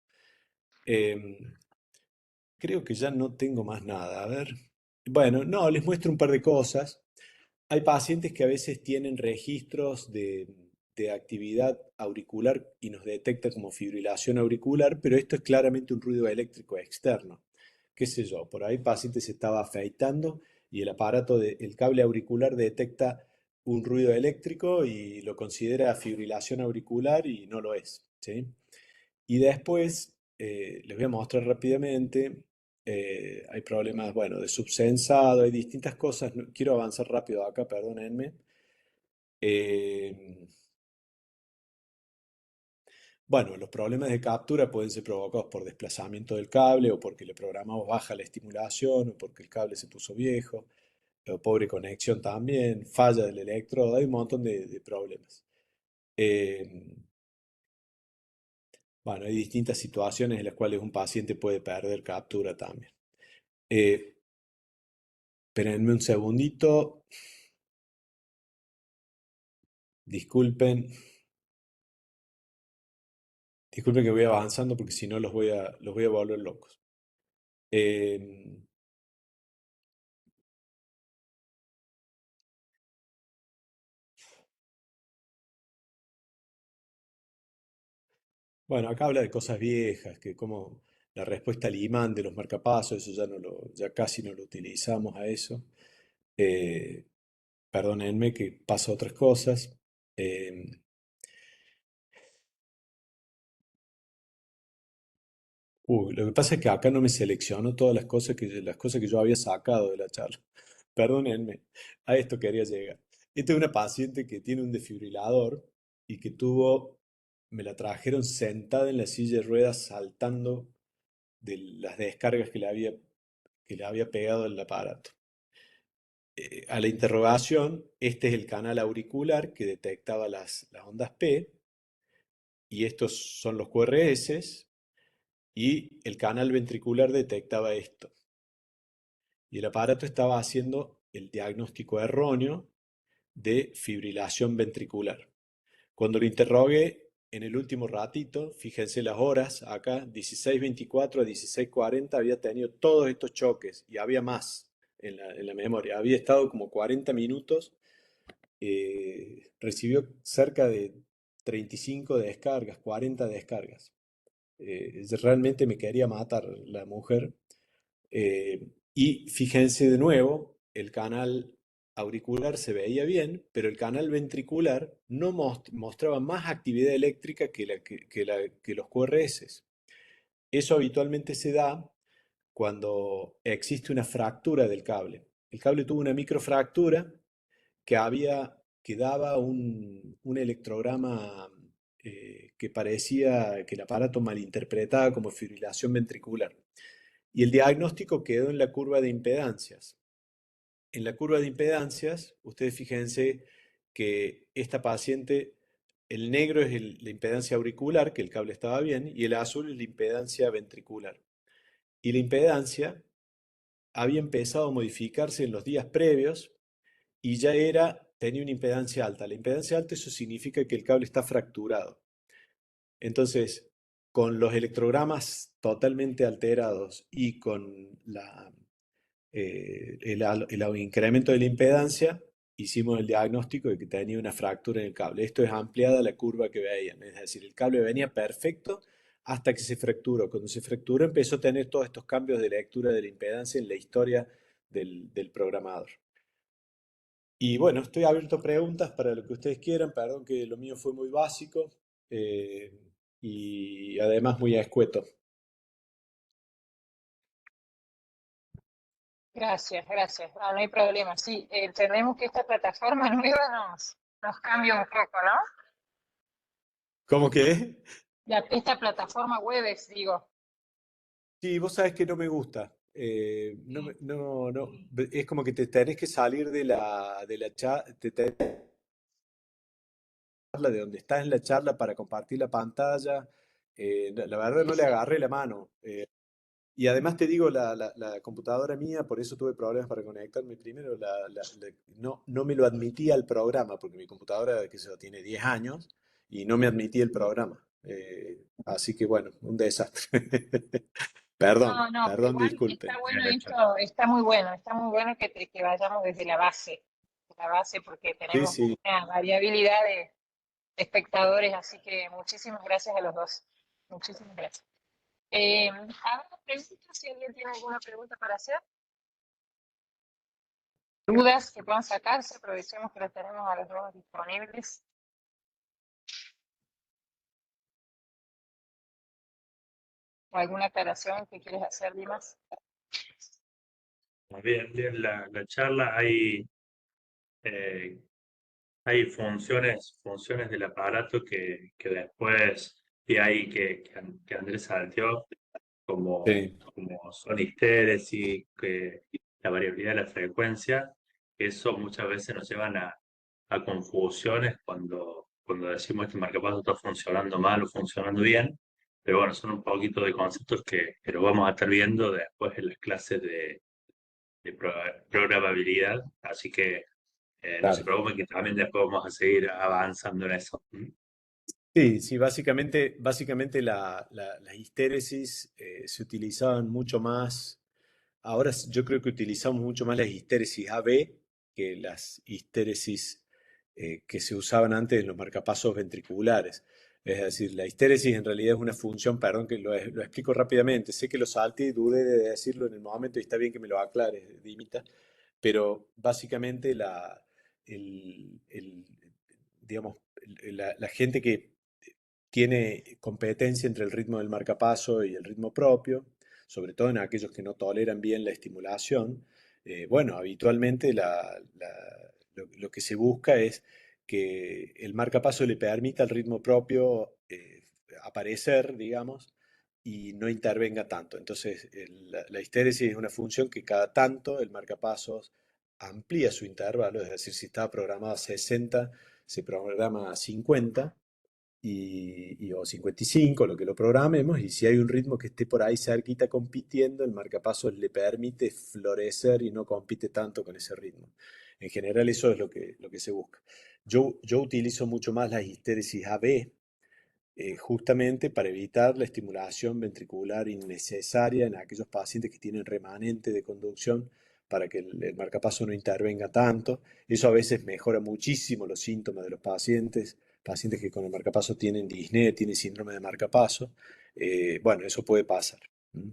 Speaker 2: Creo que ya no tengo más nada. A ver. Bueno, no, les muestro un par de cosas. Hay pacientes que a veces tienen registros de actividad auricular y nos detecta como fibrilación auricular, pero esto es claramente un ruido eléctrico externo. ¿Qué sé yo? Por ahí el paciente se estaba afeitando y el cable auricular detecta un ruido eléctrico y lo considera fibrilación auricular y no lo es, ¿sí? Y después, les voy a mostrar rápidamente, hay problemas, bueno, de subsensado, hay distintas cosas, quiero avanzar rápido acá, perdónenme. Eh, Bueno, los problemas de captura pueden ser provocados por desplazamiento del cable o porque le programamos baja la estimulación o porque el cable se puso viejo, o pobre conexión también, falla del electrodo, hay un montón de problemas. Eh, bueno, hay distintas situaciones en las cuales un paciente puede perder captura también. Eh, Espérenme un segundito, disculpen, disculpen que voy avanzando porque si no los voy a volver locos. Eh, Bueno, acá habla de cosas viejas, que como la respuesta al imán de los marcapasos, eso ya casi no lo utilizamos a eso. Eh, Perdónenme que paso a otras cosas. Eh, lo que pasa es que acá no me selecciono todas las cosas que yo había sacado de la charla. Perdónenme, a esto quería llegar. Esta es una paciente que tiene un desfibrilador y que me la trajeron sentada en la silla de ruedas saltando de las descargas que le había pegado el aparato. A la interrogación, este es el canal auricular que detectaba las ondas P y estos son los QRS y el canal ventricular detectaba esto. Y el aparato estaba haciendo el diagnóstico erróneo de fibrilación ventricular. Cuando lo interrogué en el último ratito, fíjense las horas, acá 16:24 a 16:40 había tenido todos estos choques y había más en la memoria. Había estado como 40 minutos, recibió cerca de 35 descargas, 40 descargas. Realmente me quería matar la mujer. Y fíjense de nuevo, el canal auricular se veía bien, pero el canal ventricular no mostraba más actividad eléctrica que los QRS. Eso habitualmente se da cuando existe una fractura del cable. El cable tuvo una microfractura que daba un electrograma que parecía que el aparato malinterpretaba como fibrilación ventricular. Y el diagnóstico quedó en la curva de impedancias. En la curva de impedancias, ustedes fíjense que esta paciente, el negro es la impedancia auricular, que el cable estaba bien, y el azul es la impedancia ventricular. Y la impedancia había empezado a modificarse en los días previos y tenía una impedancia alta. La impedancia alta, eso significa que el cable está fracturado. Entonces, con los electrogramas totalmente alterados y con el incremento de la impedancia, hicimos el diagnóstico de que tenía una fractura en el cable. Esto es ampliada la curva que veían, es decir, el cable venía perfecto hasta que se fracturó. Cuando se fracturó empezó a tener todos estos cambios de lectura de la impedancia en la historia del programador. Y bueno, estoy abierto a preguntas para lo que ustedes quieran. Perdón que lo mío fue muy básico eh, y además muy escueto.
Speaker 4: Gracias, gracias. No, no hay problema. Sí, entendemos que esta plataforma nueva nos cambia un poco, ¿no?
Speaker 2: ¿Cómo que?
Speaker 4: Esta plataforma Webex, digo.
Speaker 2: Sí, vos sabés que no me gusta. No, es como que te tenés que salir de de donde estás en la charla para compartir la pantalla. La verdad no le agarré la mano. Y además te digo, la computadora mía, por eso tuve problemas para conectarme primero, no me lo admitía el programa, porque mi computadora, que se tiene 10 años, y no me admitía el programa. Así que bueno, un desastre.
Speaker 4: No, no, pero
Speaker 2: Perdón,
Speaker 4: igual está
Speaker 2: disculpen.
Speaker 4: bueno esto, está muy bueno que vayamos desde la base, porque
Speaker 2: Sí,
Speaker 4: tenemos
Speaker 2: sí.
Speaker 4: una variabilidad de espectadores, así que muchísimas gracias a los dos. Muchísimas gracias. ¿Habrá preguntas? Si alguien tiene alguna pregunta para hacer, dudas que puedan sacarse, aprovechemos que las tenemos a los dos disponibles. ¿O alguna aclaración que quieres hacer, Dimas?
Speaker 5: Bien, bien, la charla hay funciones del aparato que después y ahí que Andrés salteó, como,
Speaker 2: Sí,
Speaker 5: como son histérisis, que la variabilidad de la frecuencia, eso muchas veces nos llevan a confusiones cuando decimos que el marcapaso está funcionando mal o funcionando bien, pero bueno, son un poquito de conceptos que lo vamos a estar viendo después en las clases de programabilidad, así que no se
Speaker 2: claro.
Speaker 5: preocupen que también después vamos a seguir avanzando en eso. ¿Mm?
Speaker 2: Sí, sí, básicamente las histéresis se utilizaban mucho más. Ahora yo creo que utilizamos mucho más las histéresis AB que las histéresis que se usaban antes en los marcapasos ventriculares. Es decir, la histéresis en realidad es una función, perdón que lo explico rápidamente, sé que lo salté y dudé de decirlo en el momento y está bien que me lo aclares, Dimita, pero básicamente el- digamos, la gente que tiene competencia entre el ritmo del marcapaso y el ritmo propio, sobre todo en aquellos que no toleran bien la estimulación. Bueno, habitualmente lo que se busca es que el marcapaso le permita al ritmo propio aparecer, digamos, y no intervenga tanto. Entonces, la histéresis es una función que cada tanto el marcapasos amplía su intervalo, es decir, si estaba programado a 60, se programa a 50 o 55, lo que lo programemos, y si hay un ritmo que esté por ahí cerquita compitiendo, el marcapasos le permite florecer y no compite tanto con ese ritmo. En general eso es lo que se busca. Yo utilizo mucho más la histéresis AB, justamente para evitar la estimulación ventricular innecesaria en aquellos pacientes que tienen remanente de conducción para que el marcapaso no intervenga tanto. Eso a veces mejora muchísimo los síntomas de los pacientes que con el marcapaso tienen disnea, tienen síndrome de marcapaso. Bueno, eso puede pasar. ¿Mm?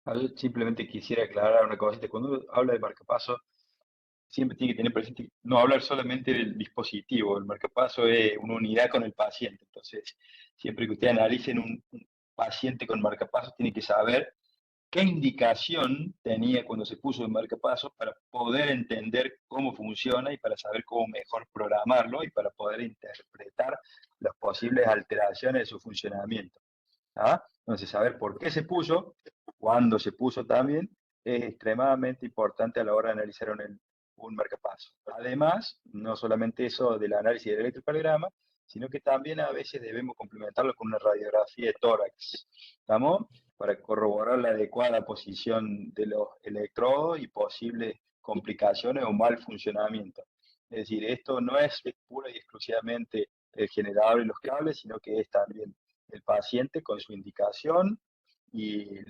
Speaker 3: Yo simplemente quisiera aclarar una cosita. Cuando uno habla de marcapaso, siempre tiene que tener presente, no hablar solamente del dispositivo. El marcapaso es una unidad con el paciente. Entonces, siempre que ustedes analicen un paciente con marcapaso, tiene que saber qué indicación tenía cuando se puso el marcapaso para poder entender cómo funciona y para saber cómo mejor programarlo y para poder interpretar las posibles alteraciones de su funcionamiento. ¿Ah? Entonces, saber por qué se puso, cuándo se puso también, es extremadamente importante a la hora de analizar un marcapaso. Además, no solamente eso del análisis del electrocardiograma, sino que también a veces debemos complementarlo con una radiografía de tórax, ¿estamos? Para corroborar la adecuada posición de los electrodos y posibles complicaciones o mal funcionamiento. Es decir, esto no es pura y exclusivamente el generador y los cables, sino que es también el paciente con su indicación y,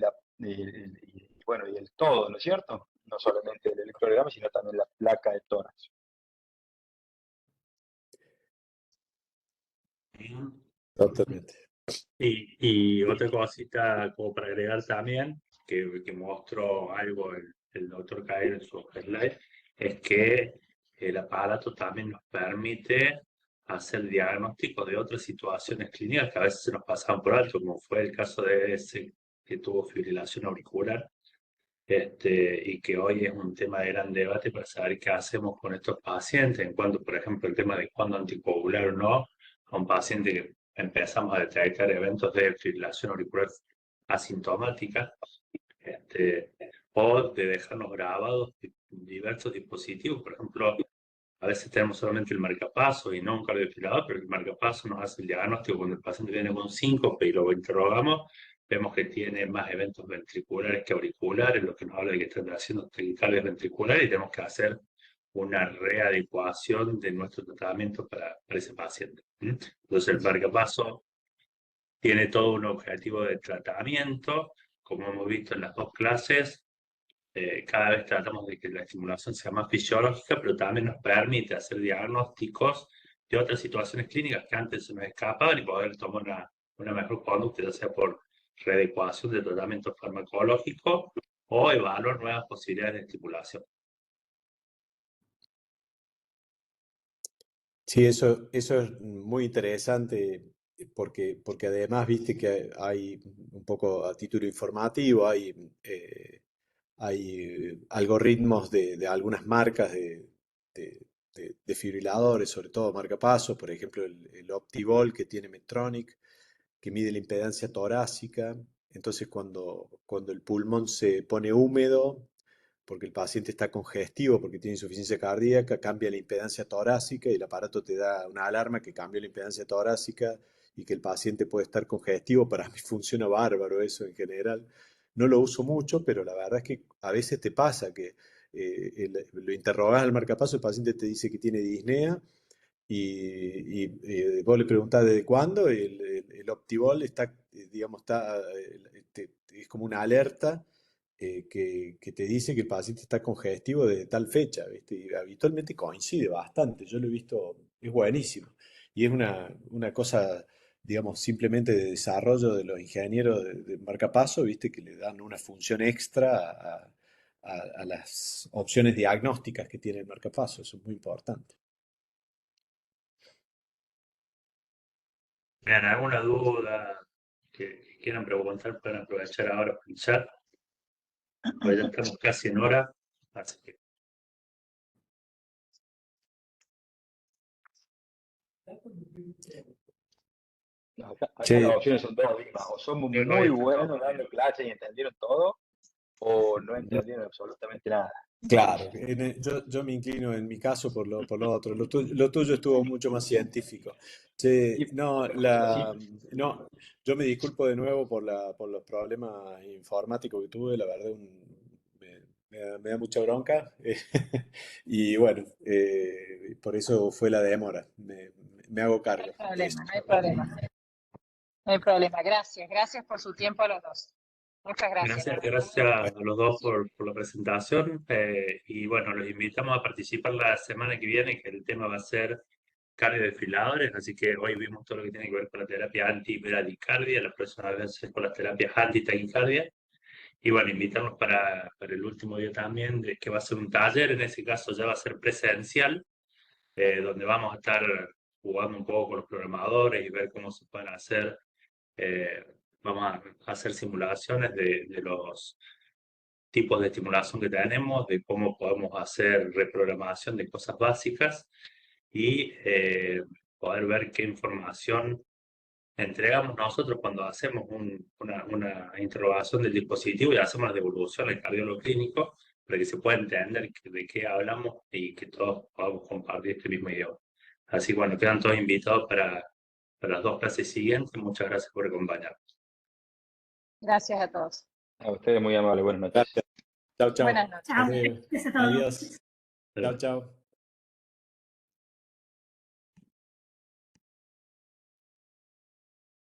Speaker 3: bueno, y el todo, ¿no es cierto? No solamente el electrocardiograma, sino también la placa de tórax.
Speaker 2: Totalmente.
Speaker 5: Y otra cosita como para agregar también, que mostró algo el doctor Caer en su slide, es que el aparato también nos permite hacer diagnóstico de otras situaciones clínicas que a veces se nos pasaban por alto, como fue el caso de ese que tuvo fibrilación auricular, y que hoy es un tema de gran debate para saber qué hacemos con estos pacientes, en cuanto, por ejemplo, el tema de cuándo anticoagular o no, a un paciente que empezamos a detectar eventos de fibrilación auricular asintomática, este, o de dejarnos grabados diversos dispositivos. Por ejemplo, a veces tenemos solamente el marcapaso y no un cardiofibrilador, pero el marcapaso nos hace el diagnóstico cuando el paciente viene con síncope y lo interrogamos, vemos que tiene más eventos ventriculares que auriculares, lo que nos habla de que están haciendo taquicardias ventriculares y tenemos que hacer una readecuación de nuestro tratamiento para ese paciente. Entonces el marcapaso tiene todo un objetivo de tratamiento, como hemos visto en las dos clases. Cada vez tratamos de que la estimulación sea más fisiológica, pero también nos permite hacer diagnósticos de otras situaciones clínicas que antes se nos escapaban y poder tomar una mejor conducta, ya sea por readecuación de tratamiento farmacológico o evaluar nuevas posibilidades de estimulación.
Speaker 2: Sí, eso es muy interesante porque además viste que hay un poco a título informativo, hay algoritmos de algunas marcas de de desfibriladores, sobre todo marcapasos, por ejemplo el Optivol que tiene Medtronic, que mide la impedancia torácica. Entonces cuando el pulmón se pone húmedo, porque el paciente está congestivo, porque tiene insuficiencia cardíaca, cambia la impedancia torácica y el aparato te da una alarma que cambió la impedancia torácica y que el paciente puede estar congestivo. Para mí funciona bárbaro eso en general. No lo uso mucho, pero la verdad es que a veces te pasa que lo interrogas al marcapaso, el paciente te dice que tiene disnea y vos le preguntás desde cuándo, y el Optivol está, digamos, es como una alerta que te dice que el paciente está congestivo desde tal fecha, ¿viste? Y habitualmente coincide bastante, yo lo he visto, es buenísimo. Y es una cosa, digamos, simplemente de desarrollo de los ingenieros de marcapaso, ¿viste? Que le dan una función extra a las opciones diagnósticas que tiene el marcapaso, eso es muy importante.
Speaker 5: Bien, ¿alguna duda que quieran preguntar? Pueden aprovechar ahora para el chat, porque ya estamos casi en hora, así que
Speaker 3: Acá
Speaker 2: Che,
Speaker 3: las opciones son dos, Dima. O somos
Speaker 5: digo,
Speaker 3: muy
Speaker 5: ahí está
Speaker 3: buenos
Speaker 5: todo.
Speaker 3: dando clases y entendieron todo, o no entendieron absolutamente nada.
Speaker 2: claro, yo me inclino en mi caso por lo otro. Lo tuyo estuvo mucho más científico. Che,
Speaker 3: Y,
Speaker 2: no,
Speaker 3: sí,
Speaker 2: no, yo me disculpo de nuevo por los problemas informáticos que tuve, la verdad me da mucha bronca. Y bueno, por eso fue la demora. Me hago
Speaker 4: No hay
Speaker 2: cargo de
Speaker 4: problema,
Speaker 2: eso.
Speaker 4: no hay problema. No hay problema. Gracias, gracias por su tiempo a los dos. Muchas gracias.
Speaker 5: Gracias a los dos por la presentación. Y bueno, los invitamos a participar la semana que viene, que el tema va a ser cardiodesfibriladores. Así que hoy vimos todo lo que tiene que ver con la terapia anti-bradicardia, la próxima vez con las terapias anti-taquicardia. Y bueno, invitarlos para el último día también, de que va a ser un taller, en ese caso ya va a ser presencial, donde vamos a estar jugando un poco con los programadores y ver cómo se pueden hacer. Vamos a hacer simulaciones de los tipos de estimulación que tenemos, de cómo podemos hacer reprogramación de cosas básicas y poder ver qué información entregamos nosotros cuando hacemos una interrogación del dispositivo y hacemos la devolución al cardiólogo clínico para que se pueda entender de qué hablamos y que todos podamos compartir este mismo idioma. Así que bueno, quedan todos invitados para las dos clases siguientes. Muchas gracias por acompañarnos.
Speaker 4: Gracias a todos.
Speaker 3: a ustedes muy amables, buenas noches.
Speaker 2: Gracias. Chao, chao.
Speaker 4: Buenas noches.
Speaker 1: Chao,
Speaker 2: Adiós.
Speaker 1: gracias a todos.
Speaker 2: Adiós. Chao, chao.